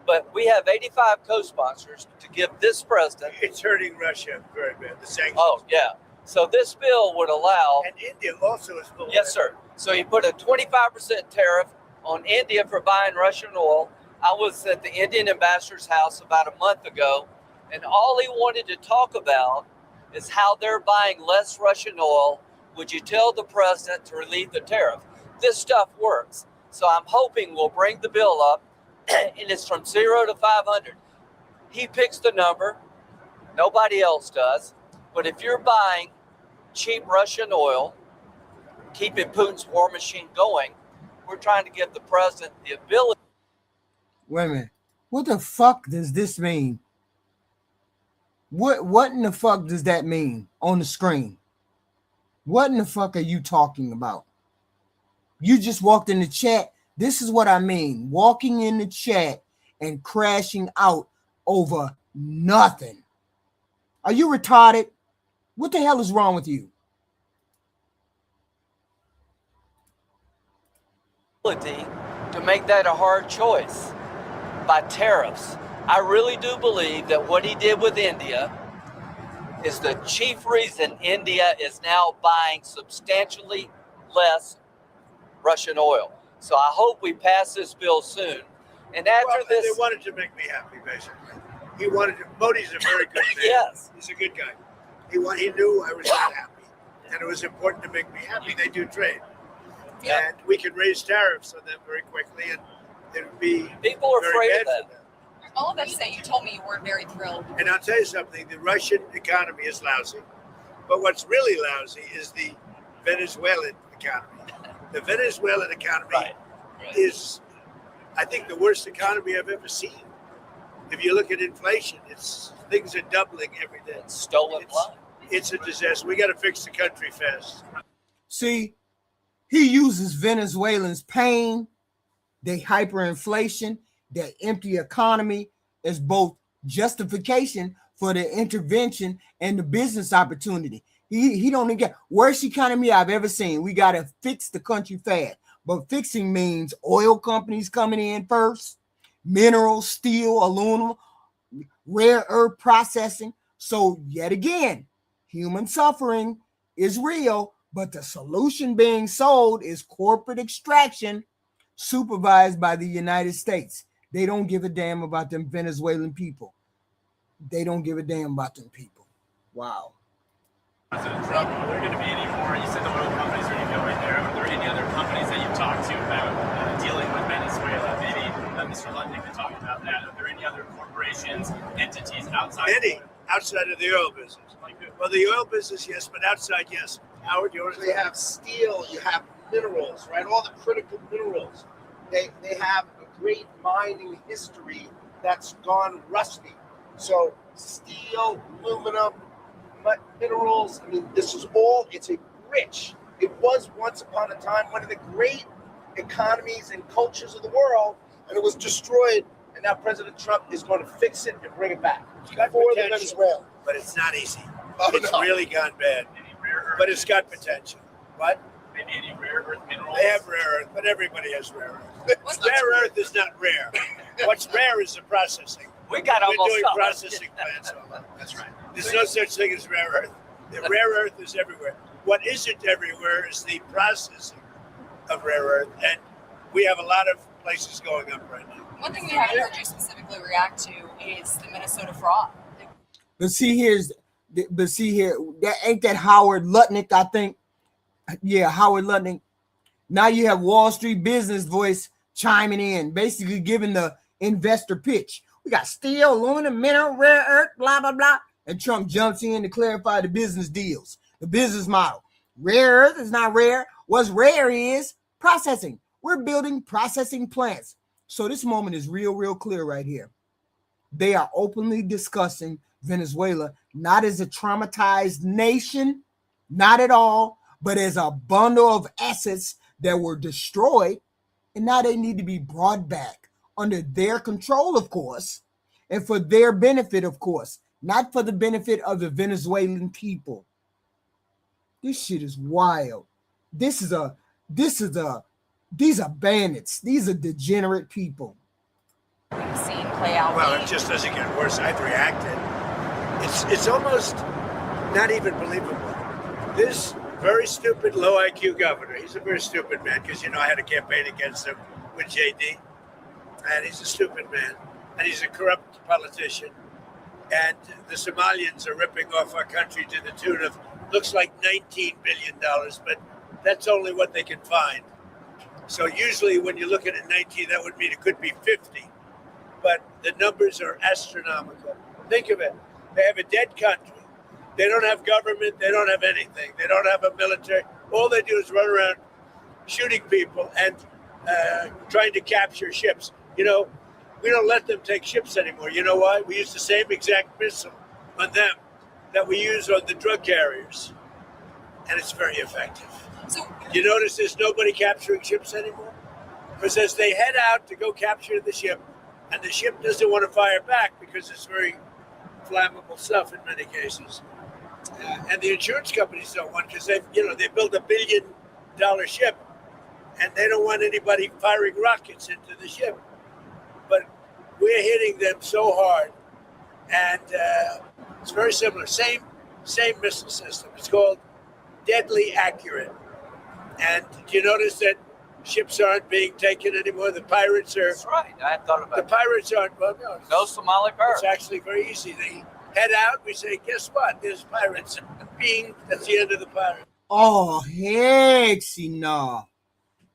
But we have 85 co-sponsors to give this president. It's hurting Russia very bad, the sanctions. Oh, yeah. So this bill would allow. And India also is full. Yes, sir. So he put a 25% tariff on India for buying Russian oil. I was at the Indian ambassador's house about a month ago, and all he wanted to talk about is how they're buying less Russian oil. Would you tell the president to relieve the tariff? This stuff works. So I'm hoping we'll bring the bill up, and it's from 0 to 500. He picks the number. Nobody else does. But if you're buying cheap Russian oil, keeping Putin's war machine going, we're trying to give the president the ability. Wait a minute. What the fuck does this mean? What in the fuck does that mean on the screen? What in the fuck are you talking about? You just walked in the chat. This is what I mean. Walking in the chat and crashing out over nothing. Are you retarded? What the hell is wrong with you? To make that a hard choice by tariffs. I really do believe that what he did with India is the chief reason India is now buying substantially less Russian oil. So I hope we pass this bill soon. And after this, they wanted to make me happy, basically. He wanted to. Modi's a very good man. Yes, he's a good guy. He knew I was not happy, and it was important to make me happy. They do trade, and we could raise tariffs on them very quickly, and it would be people are afraid of that. All of that to say, you told me you weren't very thrilled. And I'll tell you something: the Russian economy is lousy, but what's really lousy is the Venezuelan economy. The Venezuelan economy is, I think, the worst economy I've ever seen. If you look at inflation, things are doubling every day. It's stolen blood. It's a disaster. We got to fix the country fast. See, he uses Venezuelans' pain, their hyperinflation, their empty economy as both justification for the intervention and the business opportunity. He don't even get worst economy I've ever seen. We got to fix the country fast. But fixing means oil companies coming in first, minerals, steel, aluminum, rare earth processing. So yet again, human suffering is real, but the solution being sold is corporate extraction supervised by the United States. They don't give a damn about them Venezuelan people. They don't give a damn about them people. Wow. President Trump, are there going to be any more? You said the oil companies are going to go in there. Are there any other companies that you've talked to about dealing with Venezuela? Maybe Mr. London could talk about that. Are there any other corporations, entities outside? Outside of the oil business. Well, the oil business, yes, but outside, yes. Howard, yours? They have steel, you have minerals, right? All the critical minerals. They have a great mining history that's gone rusty. So steel, aluminum, minerals, I mean, this is all, it's a rich. It was once upon a time one of the great economies and cultures of the world, and it was destroyed and now President Trump is going to fix it and bring it back It's got for potential, Venezuela. but it's not easy. Oh, It's no. really gone bad, Any rare earth but it's got potential. What? Maybe any rare earth minerals? They have rare earth, but everybody has rare earth. Rare earth is not rare. What's rare is the processing. We got We're almost doing something. processing plants on that. That's right. There's no such thing as rare earth. The rare earth is everywhere. What isn't everywhere is the processing of rare earth, and we have a lot of places going up right now. One thing we haven't heard you specifically react to is the Minnesota fraud. But see here, that ain't that Howard Lutnick, I think. Yeah, Howard Lutnick. Now you have Wall Street Business Voice chiming in, basically giving the investor pitch. We got steel, aluminum, mineral, rare earth, blah, blah, blah. And Trump jumps in to clarify the business deals, the business model. Rare earth is not rare. What's rare is processing. We're building processing plants. So this moment is real clear right here. They are openly discussing Venezuela, not as a traumatized nation, not at all, but as a bundle of assets that were destroyed, and now they need to be brought back under their control, of course, and for their benefit, of course, not for the benefit of the Venezuelan people. This shit is wild. These are bandits. These are degenerate people. We've seen play out. Well, it just doesn't get worse. I've reacted. It's almost not even believable. This very stupid, low IQ governor, he's a very stupid man, because, I had a campaign against him with JD, and he's a stupid man, and he's a corrupt politician, and the Somalians are ripping off our country to the tune of, looks like $19 billion, but that's only what they can find. So usually when you're looking at 19, that would mean it could be 50, but the numbers are astronomical. Think of it. They have a dead country. They don't have government. They don't have anything. They don't have a military. All they do is run around shooting people and trying to capture ships. We don't let them take ships anymore. You know why? We use the same exact missile on them that we use on the drug carriers. And it's very effective. So You notice there's nobody capturing ships anymore? Because as they head out to go capture the ship, and the ship doesn't want to fire back because it's very flammable stuff in many cases. And the insurance companies don't want, because they build $1 billion ship, and they don't want anybody firing rockets into the ship. But we're hitting them so hard, and it's very similar. Same missile system. It's called deadly accurate. And do you notice that ships aren't being taken anymore? The pirates are. That's right. I had thought about The pirates aren't. Well, no Somali bird. it's actually very easy. They head out. We say, guess what? There's pirates. Bing. That's the end of the pirates. Oh, heck, no.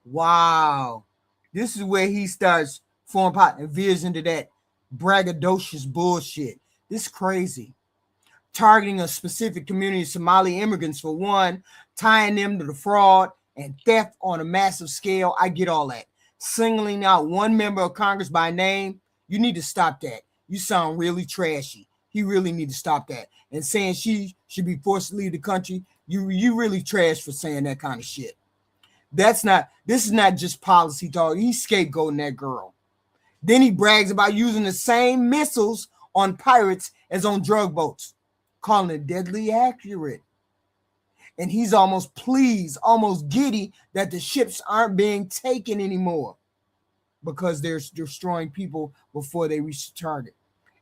Wow. This is where he starts forming part and veers into that braggadocious bullshit. This is crazy. Targeting a specific community of Somali immigrants for one, tying them to the fraud and theft on a massive scale. I get all that. Singling out one member of Congress by name, you need to stop that. You sound really trashy. He really need to stop that. And saying she should be forced to leave the country, you really trash for saying that kind of shit. This is not just policy talk. He's scapegoating that girl. Then he brags about using the same missiles on pirates as on drug boats, calling it deadly accurate. And he's almost pleased, almost giddy that the ships aren't being taken anymore because they're destroying people before they reach the target.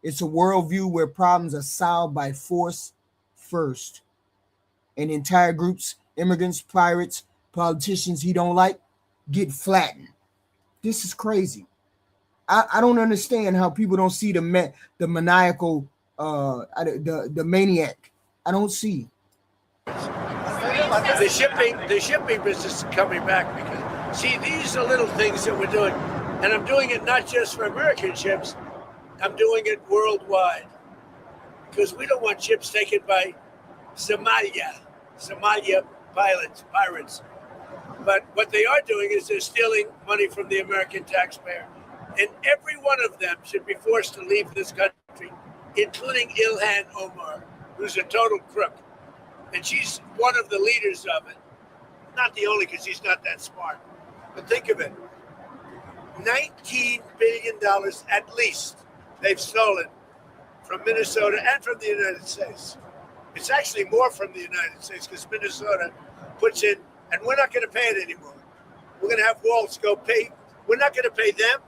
It's a worldview where problems are solved by force first. And entire groups, immigrants, pirates, politicians he don't like, get flattened. This is crazy. I don't understand how people don't see the maniacal, the maniac. I don't see. The shipping business is coming back because, see, these are little things that we're doing. And I'm doing it not just for American ships, I'm doing it worldwide. Because we don't want ships taken by Somalia pirates. But what they are doing is they're stealing money from the American taxpayer. And every one of them should be forced to leave this country, including Ilhan Omar, who's a total crook. And she's one of the leaders of it. Not the only, because she's not that smart. But think of it. $19 billion at least they've stolen from Minnesota and from the United States. It's actually more from the United States because Minnesota puts in, and we're not going to pay it anymore. We're going to have Walz go pay. We're not going to pay them,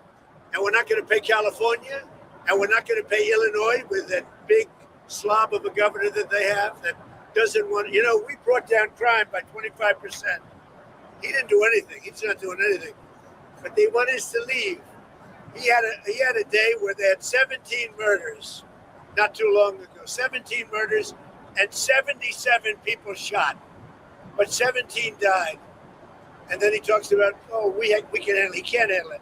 and we're not going to pay California, and we're not going to pay Illinois with that big slob of a governor that they have that doesn't want. You know, we brought down crime by 25%. He didn't do anything. He's not doing anything. But they want us to leave. He had a day where they had 17 murders not too long ago. 17 murders and 77 people shot, but 17 died. And then he talks about, oh, we can handle it. He can't handle it.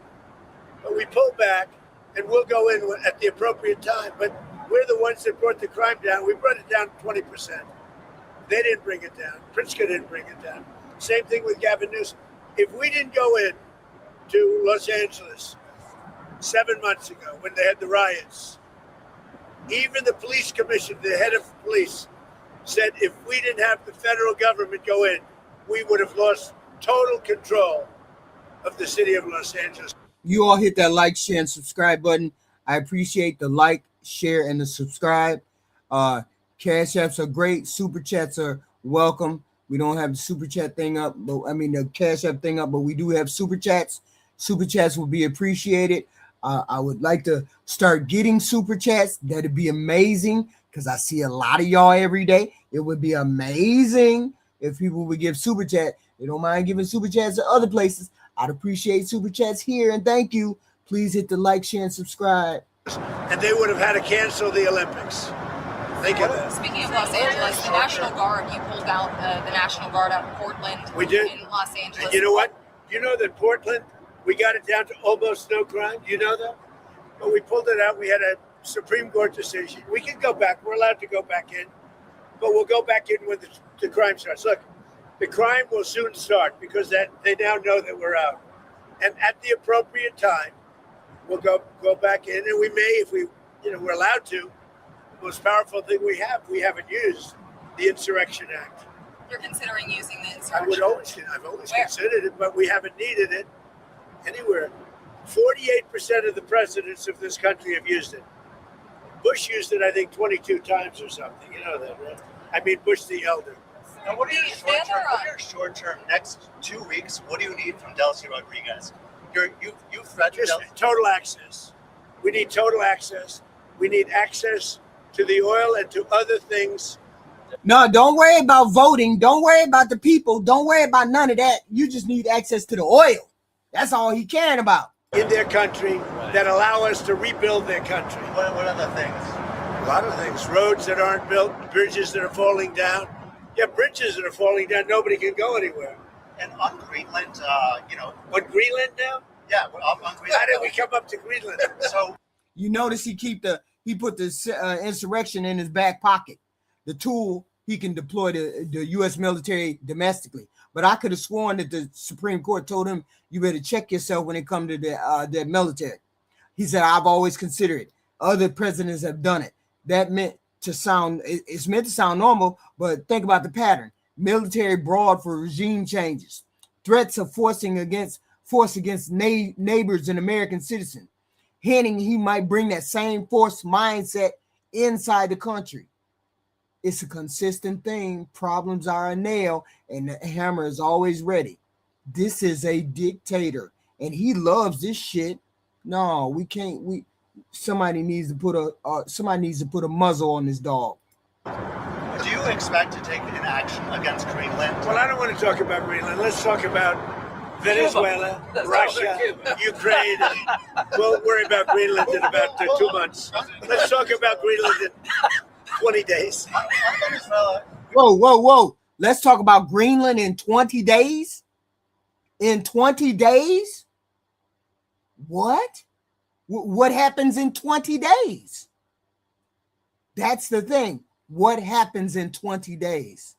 But we pull back, and we'll go in at the appropriate time. But we're the ones that brought the crime down. We brought it down 20%. They didn't bring it down. Pritzker didn't bring it down. Same thing with Gavin Newsom. If we didn't go in to Los Angeles 7 months ago when they had the riots, even the police commissioner, the head of police, said if we didn't have the federal government go in, we would have lost total control of the city of Los Angeles. You all hit that like, share, and subscribe button. I appreciate the like, share, and the subscribe. Cash apps are great. Super chats are welcome. We don't have the super chat thing up, but the cash app thing up, but we do have super chats. Super chats will be appreciated. I would like to start getting super chats. That'd be amazing because I see a lot of y'all every day. It would be amazing if people would give super chat. They don't mind giving super chats to other places. I'd appreciate super chats here, and thank you. Please hit the like, share, and subscribe. And they would have had to cancel the Olympics. Think of that. Speaking of Los Angeles, the National Guard, you pulled out the National Guard out of Portland. We did. In Los Angeles. And you know what? You know that Portland, we got it down to almost no crime. You know that? But we pulled it out. We had a Supreme Court decision. We can go back. We're allowed to go back in. But we'll go back in when the crime starts. Look, the crime will soon start because they now know that we're out. And at the appropriate time, we'll go back in. And we may, if we're allowed to. The most powerful thing we haven't used the Insurrection Act. You're considering using the Insurrection I've always considered it, but we haven't needed it anywhere. 48% of the presidents of this country have used it. Bush used it, I think, 22 times or something. You know that, right? I mean, Bush the elder. Now, what are your short-term next 2 weeks? What do you need from Delcy Rodriguez? You've threatened total access. We need total access. We need access to the oil and to other things. No, don't worry about voting. Don't worry about the people. Don't worry about none of that. You just need access to the oil. That's all he caring about. In their country that allow us to rebuild their country. What other things? A lot of things. Roads that aren't built, bridges that are falling down. Yeah, bridges that are falling down, nobody can go anywhere. And on Greenland, On Greenland now? Yeah, on Greenland. How did we come up to Greenland? So you notice he put the insurrection in his back pocket, the tool he can deploy the U.S. military domestically. But I could have sworn that the Supreme Court told him you better check yourself when it comes to the military. He said, I've always considered it. Other presidents have done it. That it's meant to sound normal, but think about the pattern. Military broad for regime changes, threats of force against neighbors and American citizens, hinting he might bring that same force mindset inside the country. It's a consistent thing. Problems are a nail, and the hammer is always ready. This is a dictator, and he loves this shit. No, we can't. Somebody needs to put a muzzle on this dog. Do you expect to take an action against Greenland? Well, I don't want to talk about Greenland. Let's talk about Venezuela, Russia, Ukraine. We'll worry about Greenland in about 2 months. Let's talk about Greenland in 20 days. Whoa. Let's talk about Greenland in 20 days? In 20 days? What? What happens in 20 days? That's the thing. What happens in 20 days?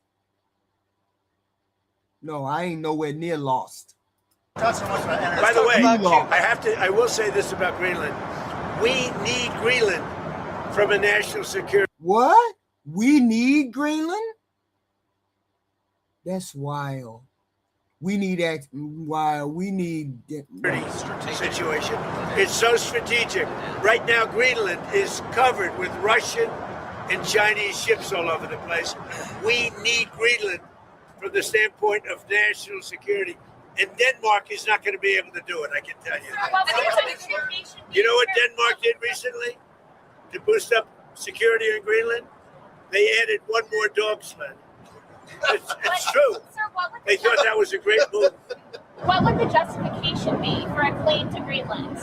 No, I ain't nowhere near lost. Not so much about energy. By the way, I will say this about Greenland. We need Greenland from a national security. What? We need Greenland? That's wild. We need act. Why we need situation. It's so strategic. Right now, Greenland is covered with Russian and Chinese ships all over the place. We need Greenland from the standpoint of national security. And Denmark is not going to be able to do it, I can tell you. You know what Denmark did recently to boost up security in Greenland? They added one more dog sled. It's true. They thought that was a great move. What would the justification be for a claim to Greenland?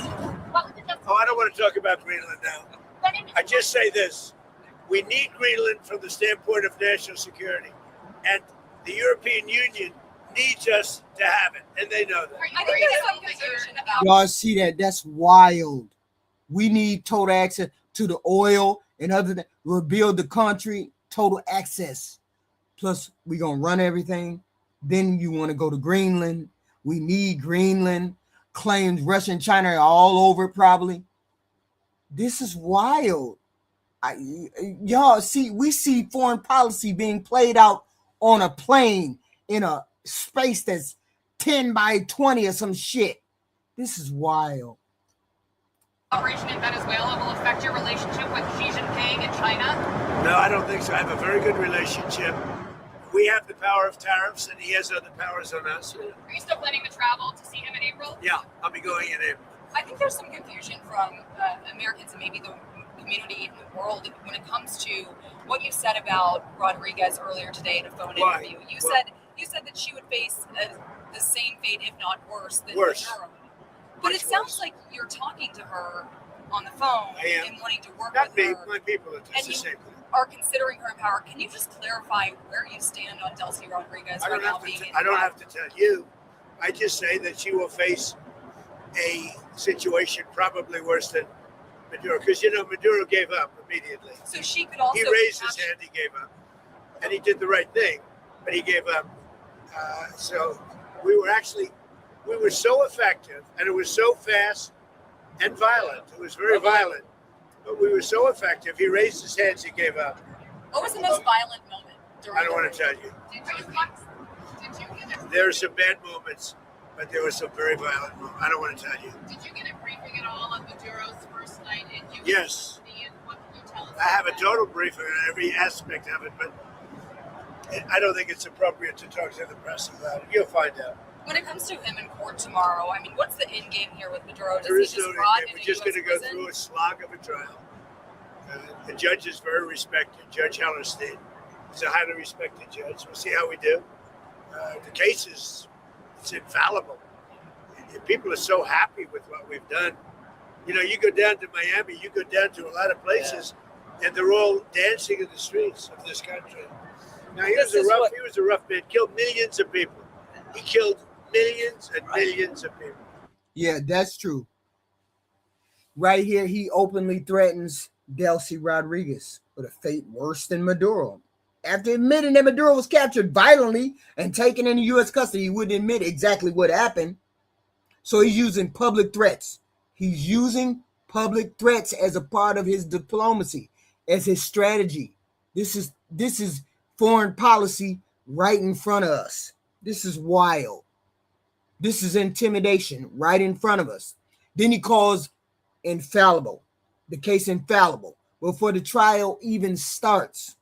What would the justification? Oh, I don't want to talk about Greenland now. I just say this. We need Greenland from the standpoint of national security. And the European Union needs us to have it. And they know that. I think there's some confusion about. Y'all see that? That's wild. We need total access to the oil and other than rebuild the country, total access. Plus, we're going to run everything. Then you want to go to Greenland. We need Greenland. Claims Russia and China are all over it probably. This is wild. Y'all see, we see foreign policy being played out on a plane in a space that's 10 by 20 or some shit. This is wild. Operation in Venezuela will affect your relationship with Xi Jinping and China? No, I don't think so. I have a very good relationship. We have the power of tariffs, and he has other powers on us. Are you still planning to travel to see him in April? Yeah, I'll be going in April. I think there's some confusion from Americans and maybe the community in the world when it comes to what you said about Rodriguez earlier today in a phone interview. You said that she would face the same fate, if not worse, than Maduro. But it sounds like you're talking to her on the phone and wanting to work with her. My people are just the same thing. Are considering her in power. Can you just clarify where you stand on Delcy Rodriguez right now being in power? I don't have to tell you. I just say that she will face a situation probably worse than Maduro, because Maduro gave up immediately. So she could also. He raised his hand. He gave up, and he did the right thing, but he gave up. So we were so effective, and it was so fast and violent. It was very violent. But we were so effective, he raised his hands, he gave up. What was the most violent moment? I don't want to tell you. There are some bad moments, but there were some very violent moments. I don't want to tell you. Did you get a briefing at all on Maduro's first night in U.S. Yes. custody, and what can you tell us? I have a total briefing on every aspect of it, but I don't think it's appropriate to talk to the press about it. You'll find out. When it comes to him in court tomorrow, I mean, what's the end game here with Maduro? There is no end game. We're just going to go through a slog of a trial. The judge is very respected. Judge Hellerstein is a highly respected judge. We'll see how we do. The case it's infallible. People are so happy with what we've done. You go down to Miami, you go down to a lot of places, and they're all dancing in the streets of this country. Now, he was a rough man. Killed millions of people. He killed millions and millions of people. Yeah, that's true. Right here, he openly threatens Delcy Rodriguez with a fate worse than Maduro. After admitting that Maduro was captured violently and taken into U.S. custody, he wouldn't admit exactly what happened. So he's using public threats. He's using public threats as a part of his diplomacy, as his strategy. This is foreign policy right in front of us. This is wild. This is intimidation right in front of us. Then he calls infallible, the case infallible, before the trial even starts.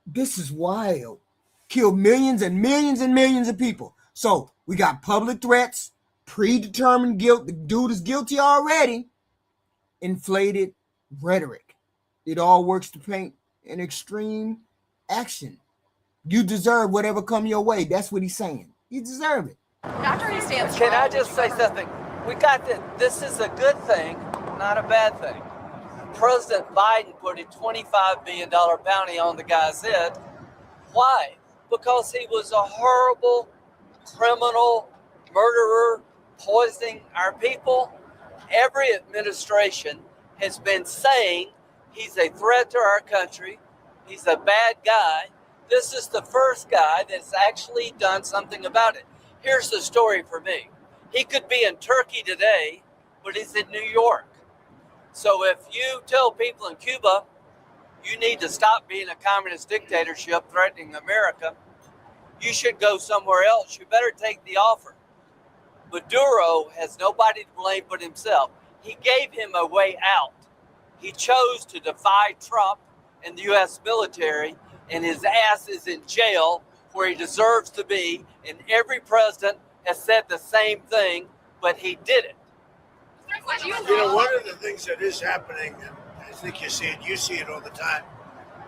This is wild. Killed millions and millions and millions of people. So we got public threats, predetermined guilt. The dude is guilty already. Inflated rhetoric. It all works to paint an extreme action. You deserve whatever come your way. That's what he's saying. You deserve it. After he stands Can I just say something? We got that. This is a good thing, not a bad thing. President Biden put a $25 billion bounty on the guy's head. Why? Because he was a horrible criminal, murderer, poisoning our people. Every administration has been saying he's a threat to our country. He's a bad guy. This is the first guy that's actually done something about it. Here's the story for me. He could be in Turkey today, but he's in New York. So if you tell people in Cuba, you need to stop being a communist dictatorship threatening America, you should go somewhere else. You better take the offer. Maduro has nobody to blame but himself. He gave him a way out. He chose to defy Trump and the U.S. military, and his ass is in jail where he deserves to be. And every president has said the same thing, but he did it. You know, one of the things that is happening, and I think you see it all the time,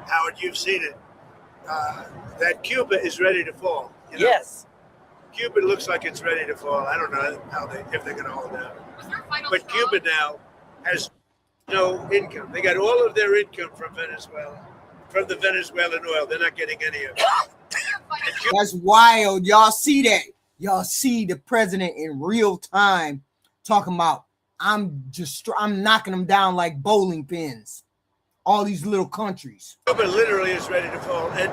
Howard, you've seen it, that Cuba is ready to fall. You know? Yes. Cuba looks like it's ready to fall. I don't know if they're going to hold out. But Cuba now has no income. They got all of their income from Venezuela, from the Venezuelan oil. They're not getting any of it. That's wild. Y'all see that? Y'all see the president in real time talking about, I'm knocking them down like bowling pins. All these little countries. Cuba literally is ready to fall. And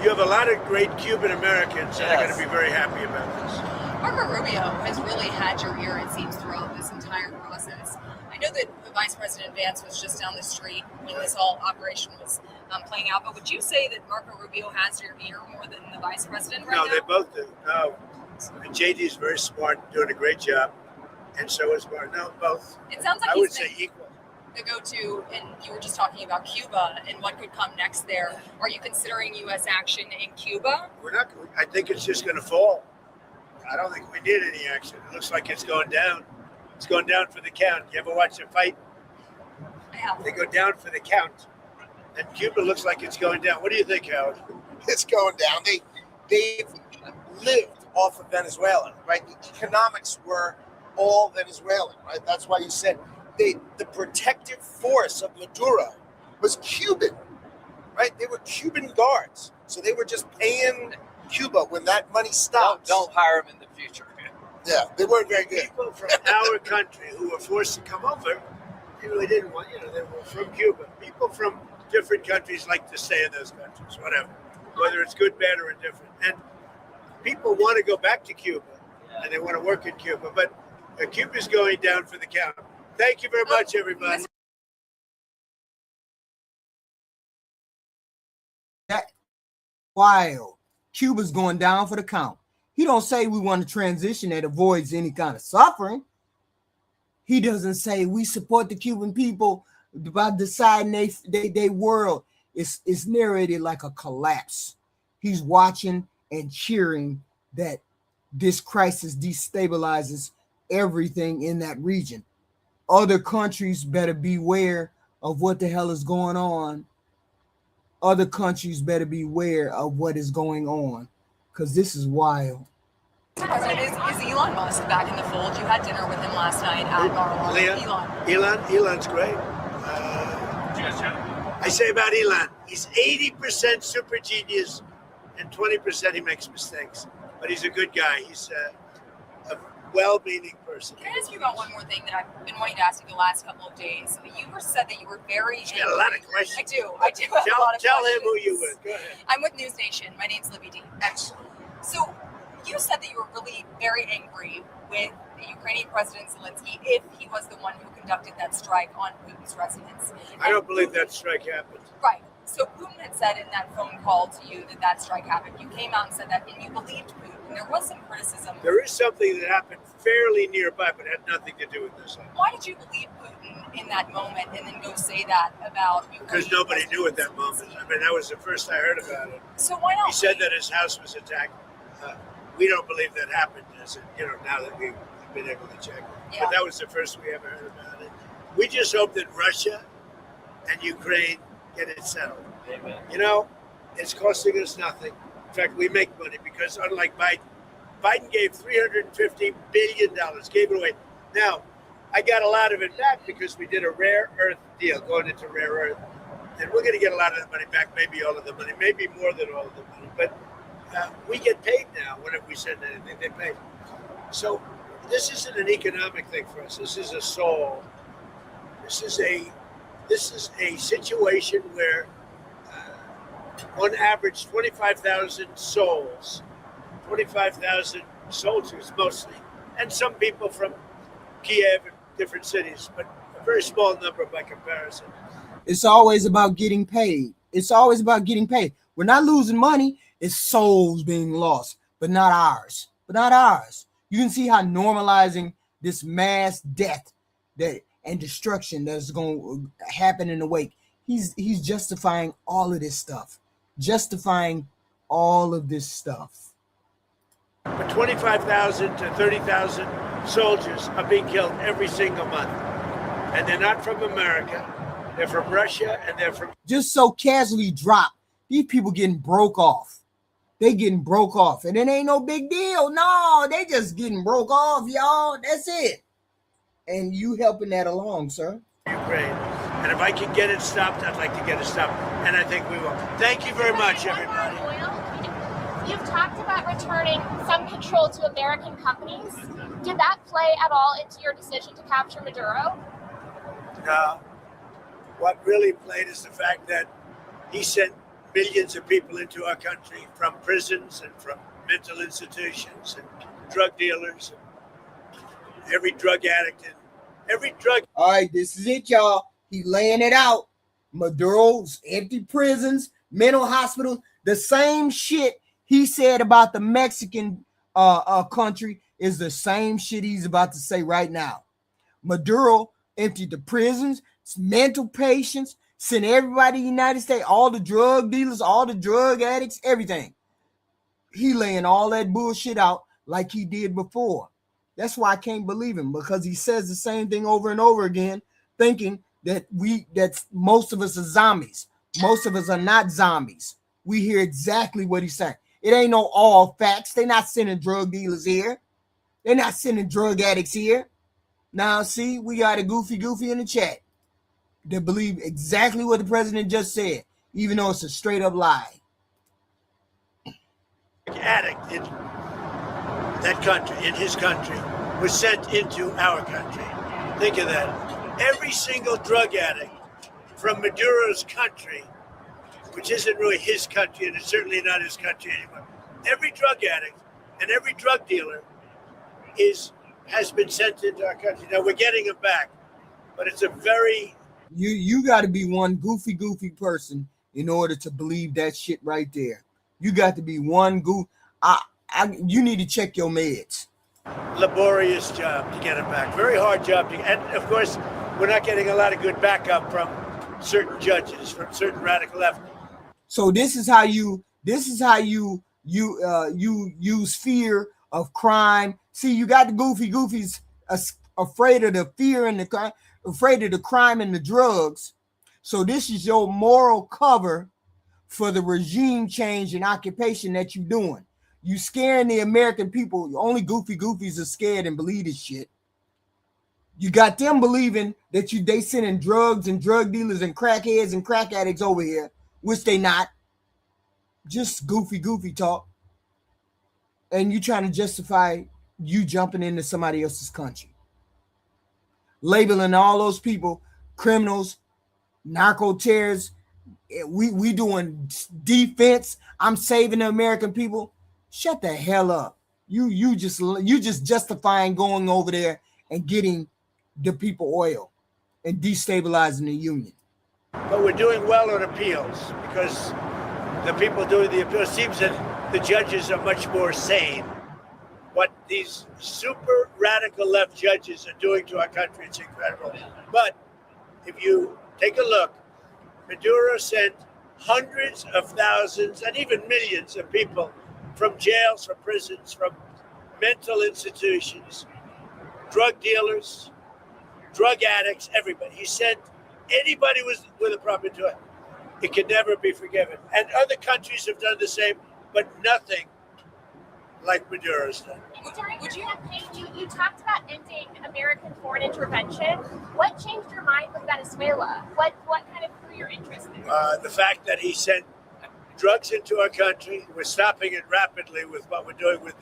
you have a lot of great Cuban Americans that are going to be very happy about this. Marco Rubio has really had your ear, it seems, throughout this entire process. I know that Vice President Vance was just down the street when this whole operation was playing out, but would you say that Marco Rubio has your ear more than the Vice President right now? No, they both do. No. And JD is very smart, doing a great job, and so is Mark. No, both. It sounds like I would say equal. The go-to, and you were just talking about Cuba and what could come next there. Are you considering U.S. action in Cuba? We're not. I think it's just going to fall. I don't think we need any action. It looks like it's going down. It's going down for the count. You ever watch a fight? I have. They go down for the count, and Cuba looks like it's going down. What do you think, Howard? It's going down. They've lived off of Venezuela, right? The economics were all Venezuelan, right? That's why you said the protective force of Maduro was Cuban, right? They were Cuban guards. So they were just paying Cuba when that money stopped. Don't hire them in the future. Yeah, they weren't very good. People from our country who were forced to come over, they really didn't want, they were from Cuba. People from different countries like to stay in those countries, whatever, whether it's good, bad, or indifferent. And people want to go back to Cuba, and they want to work in Cuba, but Cuba's going down for the count. Thank you very much, everybody. That wild. Cuba's going down for the count. He don't say we want a transition that avoids any kind of suffering. He doesn't say we support the Cuban people by deciding they world. It's narrated like a collapse. He's watching and cheering that this crisis destabilizes everything in that region. Other countries better beware of what the hell is going on. Other countries better beware of what is going on, because this is wild. President, is Elon Musk back in the fold? You had dinner with him last night at Mar-a-Lago. Elon's great. Did you guys chat? I say about Elon, he's 80% super genius and 20% he makes mistakes. But he's a good guy. He's a well-meaning person. Can I ask you about one more thing that I've been wanting to ask you the last couple of days? You said that you were very... He's got a lot of questions. I do have a lot of questions. Tell him who you were. Go ahead. I'm with News Nation. My name's Libby D. Excellent. So you said that you were really very angry with the Ukrainian President Zelensky if he was the one who conducted that strike on Putin's residence. I don't believe that strike happened. Right. So Putin had said in that phone call to you that strike happened. You came out and said that, and you believed Putin. There was some criticism. There is something that happened fairly nearby, but had nothing to do with this. Why did you believe Putin in that moment and then go say that about Ukraine? Because nobody knew at that moment. I mean, that was the first I heard about it. So why not? He said that his house was attacked. We don't believe that happened, now that we've been able to check. Yeah. But that was the first we ever heard about it. We just hope that Russia and Ukraine get it settled. Amen. It's costing us nothing. In fact, we make money because unlike Biden gave $350 billion, gave it away. Now, I got a lot of it back because we did a rare earth deal going into rare earth. And we're going to get a lot of the money back, maybe all of the money, maybe more than all of the money. But we get paid now whenever we send anything, they pay. So this isn't an economic thing for us. This is a soul. This is a situation where on average 25,000 souls, 25,000 soldiers mostly, and some people from Kiev and different cities, but a very small number by comparison. It's always about getting paid. It's always about getting paid. We're not losing money. It's souls being lost, but not ours. But not ours. You can see how normalizing this mass death and destruction that's going to happen in the wake. He's justifying all of this stuff. Justifying all of this stuff. But 25,000 to 30,000 soldiers are being killed every single month. And they're not from America. They're from Russia, and they're from... Just so casually drop. These people getting broke off. They getting broke off. And it ain't no big deal. No, they just getting broke off, y'all. That's it. And you helping that along, sir. Ukraine. And if I can get it stopped, I'd like to get it stopped. And I think we will. Thank you very much, everybody. You've talked about returning some control to American companies. Did that play at all into your decision to capture Maduro? No. What really played is the fact that he sent millions of people into our country from prisons and from mental institutions and drug dealers, and every drug addict and every drug. All right, this is it, y'all. He laying it out. Maduro's empty prisons, mental hospitals, the same shit he said about the Mexican country is the same shit he's about to say right now. Maduro emptied the prisons, mental patients, sent everybody in the United States, all the drug dealers, all the drug addicts, everything. He laying all that bullshit out like he did before. That's why I can't believe him, because he says the same thing over and over again, thinking that most of us are zombies. Most of us are not zombies. We hear exactly what he's saying. It ain't no all facts. They're not sending drug dealers here. They're not sending drug addicts here. Now, see, we got a goofy in the chat that believe exactly what the president just said, even though it's a straight up lie. Addict in that country, in his country, was sent into our country. Think of that. Every single drug addict from Maduro's country, which isn't really his country, and it's certainly not his country anymore. Every drug addict and every drug dealer has been sent into our country. Now we're getting them back, but it's a very... You got to be one goofy person in order to believe that shit right there. You got to be one you need to check your meds. Laborious job to get them back. Very hard job and of course, we're not getting a lot of good backup from certain judges, from certain radical left. So this is how you use fear of crime. See, you got the goofies afraid of the fear and the crime, afraid of the crime and the drugs. So this is your moral cover for the regime change and occupation that you're doing. You scaring the American people. Only goofies are scared and believe this shit. You got them believing that they sending drugs and drug dealers and crackheads and crack addicts over here, which they not. Just goofy talk. And you trying to justify you jumping into somebody else's country. Labeling all those people criminals, narco terrorists. We doing defense. I'm saving the American people. Shut the hell up. You just justifying going over there and getting the people oil and destabilizing the union. But we're doing well on appeals because the people doing the appeals, seems that the judges are much more sane. What these super radical left judges are doing to our country, it's incredible. But if you take a look, Maduro sent hundreds of thousands and even millions of people from jails, from prisons, from mental institutions, drug dealers, drug addicts, everybody. He sent anybody with a problem to it. It can never be forgiven. And other countries have done the same, but nothing like Maduro's done. During your campaign, you talked about ending American foreign intervention. What changed your mind with Venezuela? What kind of grew your interest there? The fact that he sent drugs into our country. We're stopping it rapidly with what we're doing with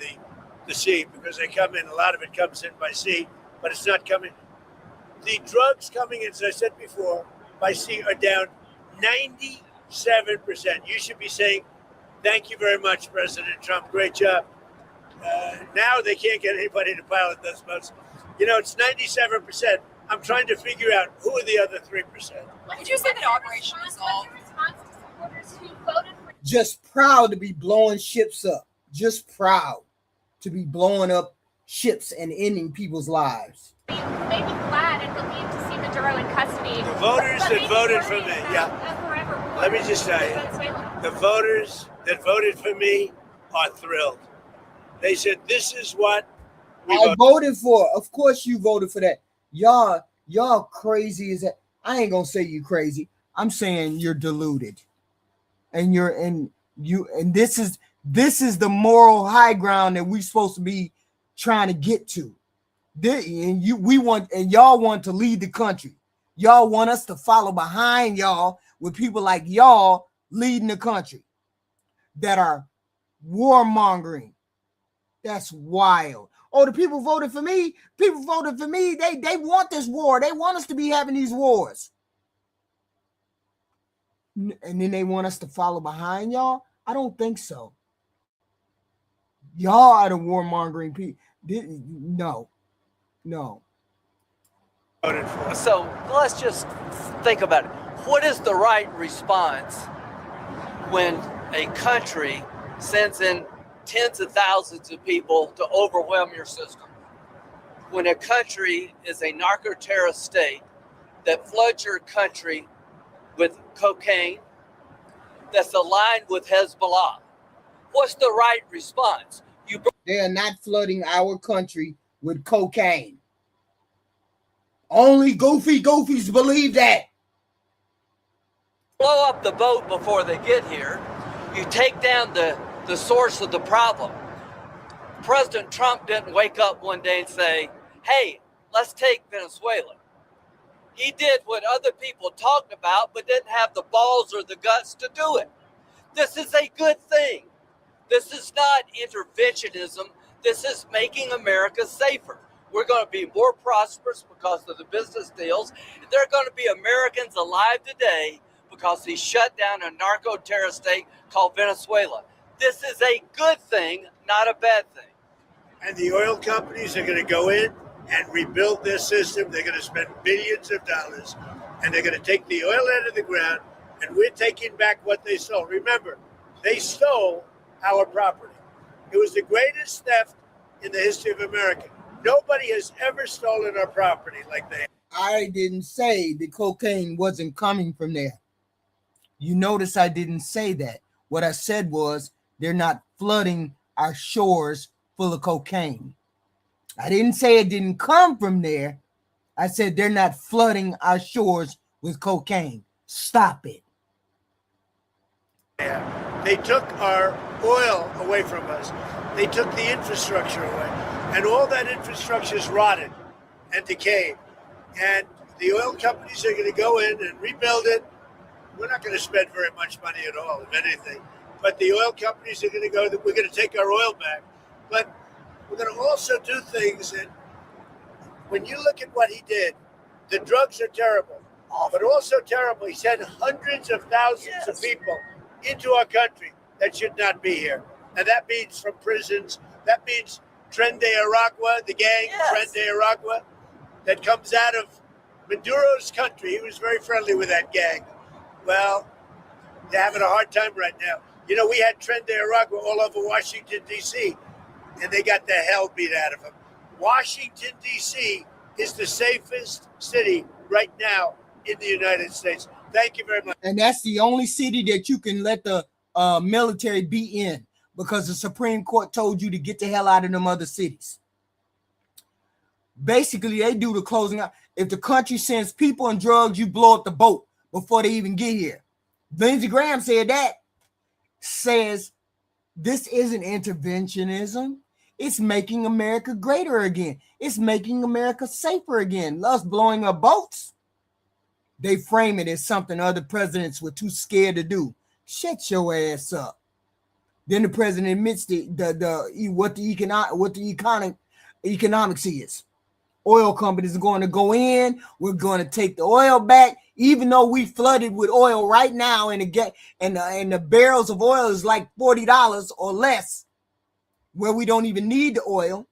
the sea, because they come in, a lot of it comes in by sea, but it's not coming. The drugs coming in, as I said before, by sea are down 97%. You should be saying, thank you very much, President Trump. Great job. Now they can't get anybody to pilot those boats. It's 97%. I'm trying to figure out who are the other 3%. Would you say that Operation Resolve? just proud to be blowing ships up. Just proud to be blowing up ships and ending people's lives. You may be glad and relieved to see Maduro in custody. The voters that voted for me, let me just tell you, the voters that voted for me are thrilled. They said, this is what I voted for. Of course you voted for that. Y'all crazy as that. I ain't gonna say you crazy. I'm saying you're deluded. And this is the moral high ground that we're supposed to be trying to get to. Y'all want to lead the country. Y'all want us to follow behind y'all with people like y'all leading the country that are warmongering. That's wild. Oh, the people voted for me. People voted for me. They want this war. They want us to be having these wars. And then they want us to follow behind y'all? I don't think so. Y'all are the warmongering people. No. So let's just think about it. What is the right response when a country sends in tens of thousands of people to overwhelm your system? When a country is a narco-terrorist state that floods your country with cocaine, that's aligned with Hezbollah, what's the right response? They are not flooding our country with cocaine. Only goofies believe that. Blow up the boat before they get here. You take down the source of the problem. President Trump didn't wake up one day and say, hey, let's take Venezuela. He did what other people talked about, but didn't have the balls or the guts to do it. This is a good thing. This is not interventionism. This is making America safer. We're going to be more prosperous because of the business deals. There are going to be Americans alive today because he shut down a narco-terrorist state called Venezuela. This is a good thing, not a bad thing. And the oil companies are going to go in and rebuild their system. They're going to spend billions of dollars, and they're going to take the oil out of the ground, and we're taking back what they stole. Remember, they stole our property. It was the greatest theft in the history of America. Nobody has ever stolen our property like they have. I didn't say the cocaine wasn't coming from there. You notice I didn't say that. What I said was they're not flooding our shores full of cocaine. I didn't say it didn't come from there. I said they're not flooding our shores with cocaine. Stop it. Yeah. They took our oil away from us. They took the infrastructure away. And all that infrastructure is rotted and decayed. And the oil companies are going to go in and rebuild it. We're not going to spend very much money at all, if anything. But the oil companies are going to go, we're going to take our oil back. But we're going to also do things that, when you look at what he did, the drugs are terrible, but also terrible. He sent hundreds of thousands of people into our country that should not be here. And that means from prisons, that means Tren de Aragua, the gang, Tren de Aragua, that comes out of Maduro's country. He was very friendly with that gang. Well, they're having a hard time right now. You know, we had Tren de Aragua all over Washington, D.C., and they got the hell beat out of them. Washington, D.C. is the safest city right now in the United States. Thank you very much. And that's the only city that you can let the military be in, because the Supreme Court told you to get the hell out of them other cities. Basically, they do the closing out. If the country sends people and drugs, you blow up the boat before they even get here. Lindsey Graham said that. Says this isn't interventionism. It's making America greater again. It's making America safer again. Us blowing up boats. They frame it as something other presidents were too scared to do. Shut your ass up. Then the president admits what the economics is. Oil companies are going to go in. We're going to take the oil back, even though we flooded with oil right now, and the barrels of oil is like $40 or less, where we don't even need the oil.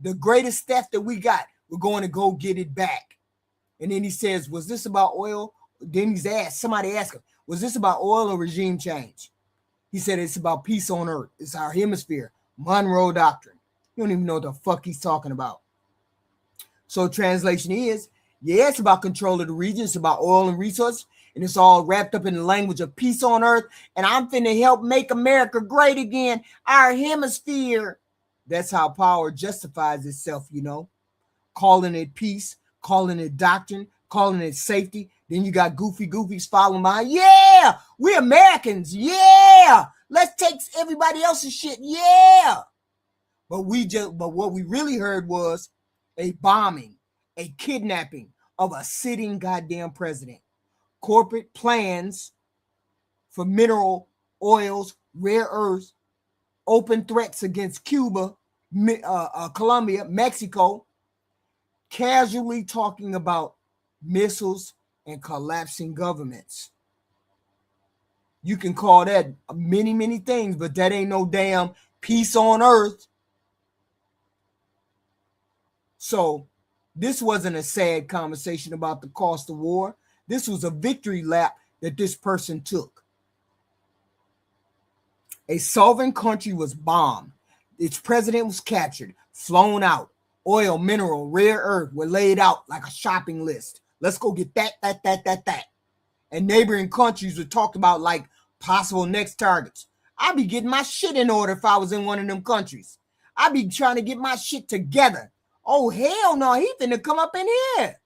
The greatest theft that we got, we're going to go get it back. And then he says, was this about oil? Then somebody asked him, was this about oil or regime change? He said it's about peace on earth. It's our hemisphere. Monroe Doctrine. You don't even know what the fuck he's talking about. So translation is, yeah, it's about control of the region. It's about oil and resources. And it's all wrapped up in the language of peace on earth. And I'm finna help make America great again. Our hemisphere. That's how power justifies itself, you know. Calling it peace, calling it doctrine, calling it safety. Then you got goofies following behind. Yeah, we're Americans. Yeah, let's take everybody else's shit. Yeah. But what we really heard was a bombing, a kidnapping of a sitting goddamn president. Corporate plans for mineral oils, rare earths, open threats against Cuba, Colombia, Mexico, casually talking about missiles and collapsing governments. You can call that many, many things, but that ain't no damn peace on earth. So this wasn't a sad conversation about the cost of war. This was a victory lap that this person took. A sovereign country was bombed. Its president was captured, flown out. Oil, mineral, rare earth were laid out like a shopping list. Let's go get that. And neighboring countries were talked about like possible next targets. I'd be getting my shit in order if I was in one of them countries. I'd be trying to get my shit together. Oh, hell no, he finna come up in here.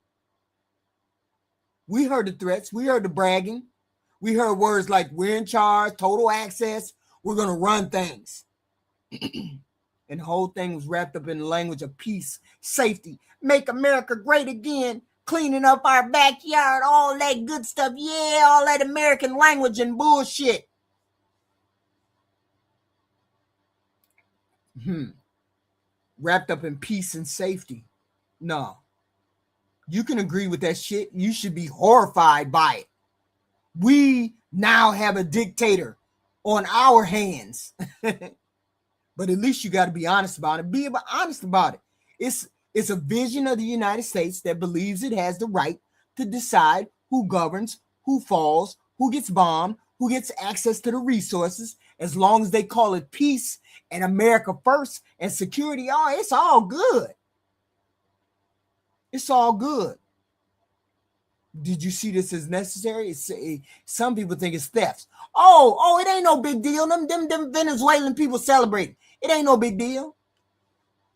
We heard the threats. We heard the bragging. We heard words like we're in charge, total access. We're going to run things. And the whole thing was wrapped up in the language of peace, safety, make America great again, cleaning up our backyard, all that good stuff. Yeah, all that American language and bullshit. Wrapped up in peace and safety. No. You can agree with that shit. You should be horrified by it. We now have a dictator on our hands. But at least you got to be honest about it. Be honest about it. It's a vision of the United States that believes it has the right to decide who governs, who falls, who gets bombed, who gets access to the resources, as long as they call it peace and America first and security. Oh, it's all good. It's all good. Did you see this as necessary? Some people think it's theft. Oh, it ain't no big deal. Them Venezuelan people celebrate. It ain't no big deal.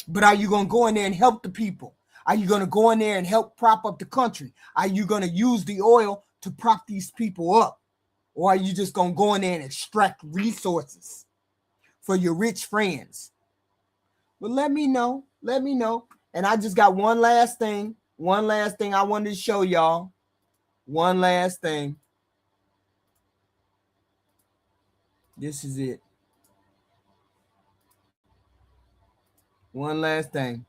But are you going to go in there and help the people? Are you going to go in there and help prop up the country? Are you going to use the oil to prop these people up? Or are you just going to go in there and extract resources for your rich friends? But let me know. Let me know. And I just got one last thing I wanted to show y'all. One last thing. This is it. One last thing.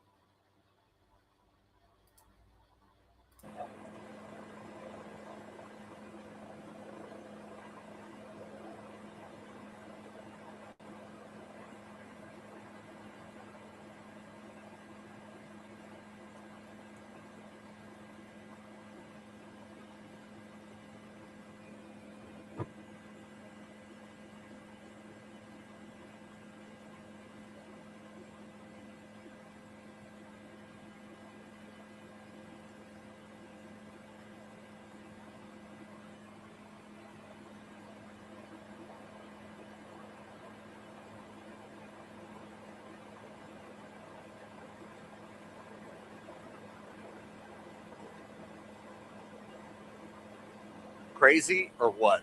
Crazy or what?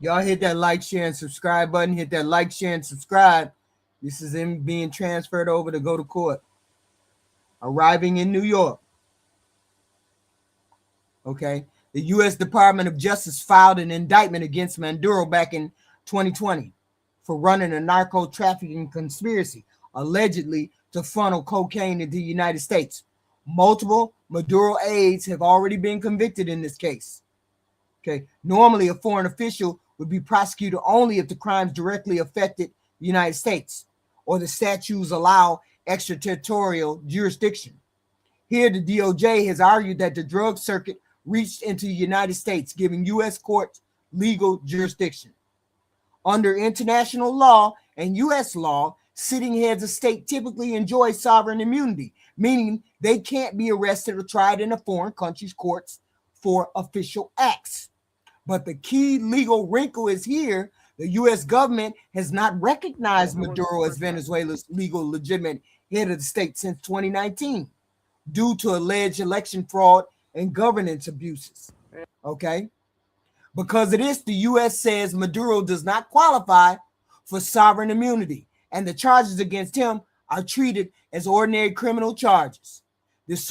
Y'all hit that like, share, and subscribe button. Hit that like, share, and subscribe. This is him being transferred over to go to court. Arriving in New York. Okay. The U.S. Department of Justice filed an indictment against Maduro back in 2020 for running a narco trafficking conspiracy, allegedly to funnel cocaine into the United States. Multiple Maduro aides have already been convicted in this case. Okay. Normally, a foreign official would be prosecuted only if the crimes directly affected the United States or the statutes allow extraterritorial jurisdiction. Here, the DOJ has argued that the drug circuit reached into the United States, giving U.S. courts legal jurisdiction. Under international law and U.S. law, sitting heads of state typically enjoy sovereign immunity, meaning they can't be arrested or tried in a foreign country's courts for official acts. But the key legal wrinkle is here. The U.S. government has not recognized Maduro as Venezuela's legal legitimate head of the state since 2019 due to alleged election fraud and governance abuses. Okay? Because of this, the U.S. says Maduro does not qualify for sovereign immunity, and the charges against him are treated as ordinary criminal charges. This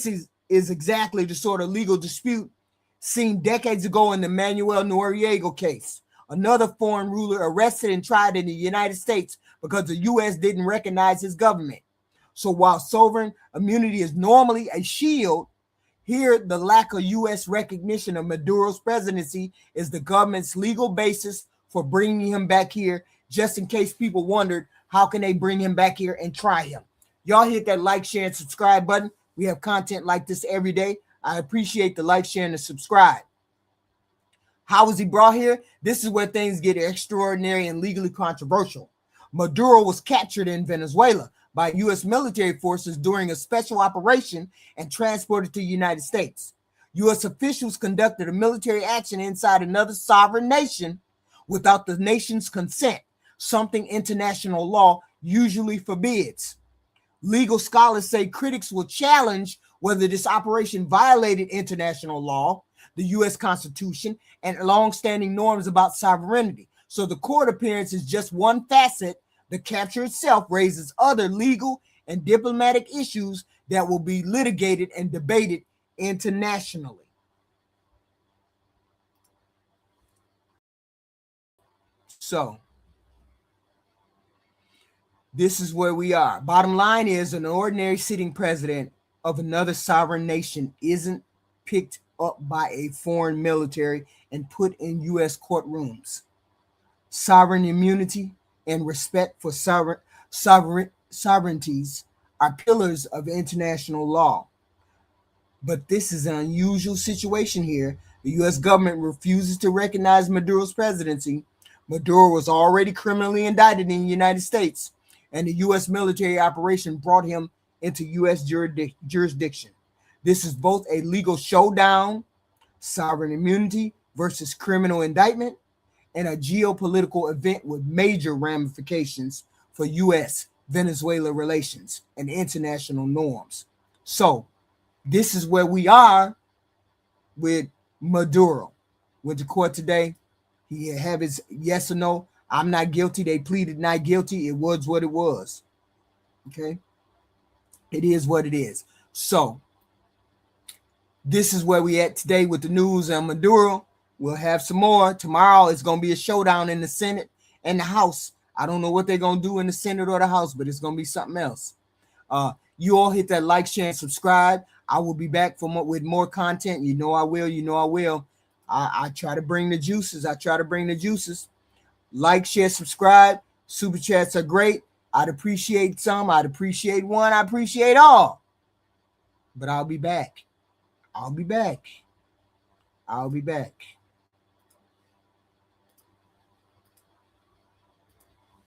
is exactly the sort of legal dispute seen decades ago in the Manuel Noriega case, another foreign ruler arrested and tried in the United States because the U.S. didn't recognize his government. So while sovereign immunity is normally a shield, here the lack of U.S. recognition of Maduro's presidency is the government's legal basis for bringing him back here, just in case people wondered how can they bring him back here and try him. Y'all hit that like, share, and subscribe button. We have content like this every day. I appreciate the like, share, and the subscribe. How was he brought here? This is where things get extraordinary and legally controversial. Maduro was captured in Venezuela by U.S. military forces during a special operation and transported to the United States. U.S. officials conducted a military action inside another sovereign nation without the nation's consent, something international law usually forbids. Legal scholars say critics will challenge whether this operation violated international law, the U.S. Constitution, and long-standing norms about sovereignty. So the court appearance is just one facet. The capture itself raises other legal and diplomatic issues that will be litigated and debated internationally. So this is where we are. Bottom line is, an ordinary sitting president of another sovereign nation isn't picked up by a foreign military and put in U.S. courtrooms. Sovereign immunity and respect for sovereignties are pillars of international law. But this is an unusual situation here. The U.S. government refuses to recognize Maduro's presidency. Maduro was already criminally indicted in the United States, and the U.S. military operation brought him into U.S. jurisdiction. This is both a legal showdown, sovereign immunity versus criminal indictment, and a geopolitical event with major ramifications for U.S.-Venezuela relations and international norms. So this is where we are with Maduro. Went to court today. He have his yes or no. I'm not guilty. They pleaded not guilty. It was what it was. Okay? It is what it is. So this is where we at today with the news on Maduro. We'll have some more. Tomorrow it's going to be a showdown in the Senate and the House. I don't know what they're going to do in the Senate or the House, but it's going to be something else. You all hit that like, share, and subscribe. I will be back with more content. You know I will. You know I will. I try to bring the juices. Like, share, subscribe. Super chats are great. I'd appreciate some. I'd appreciate one. I appreciate all. But I'll be back. I'll be back.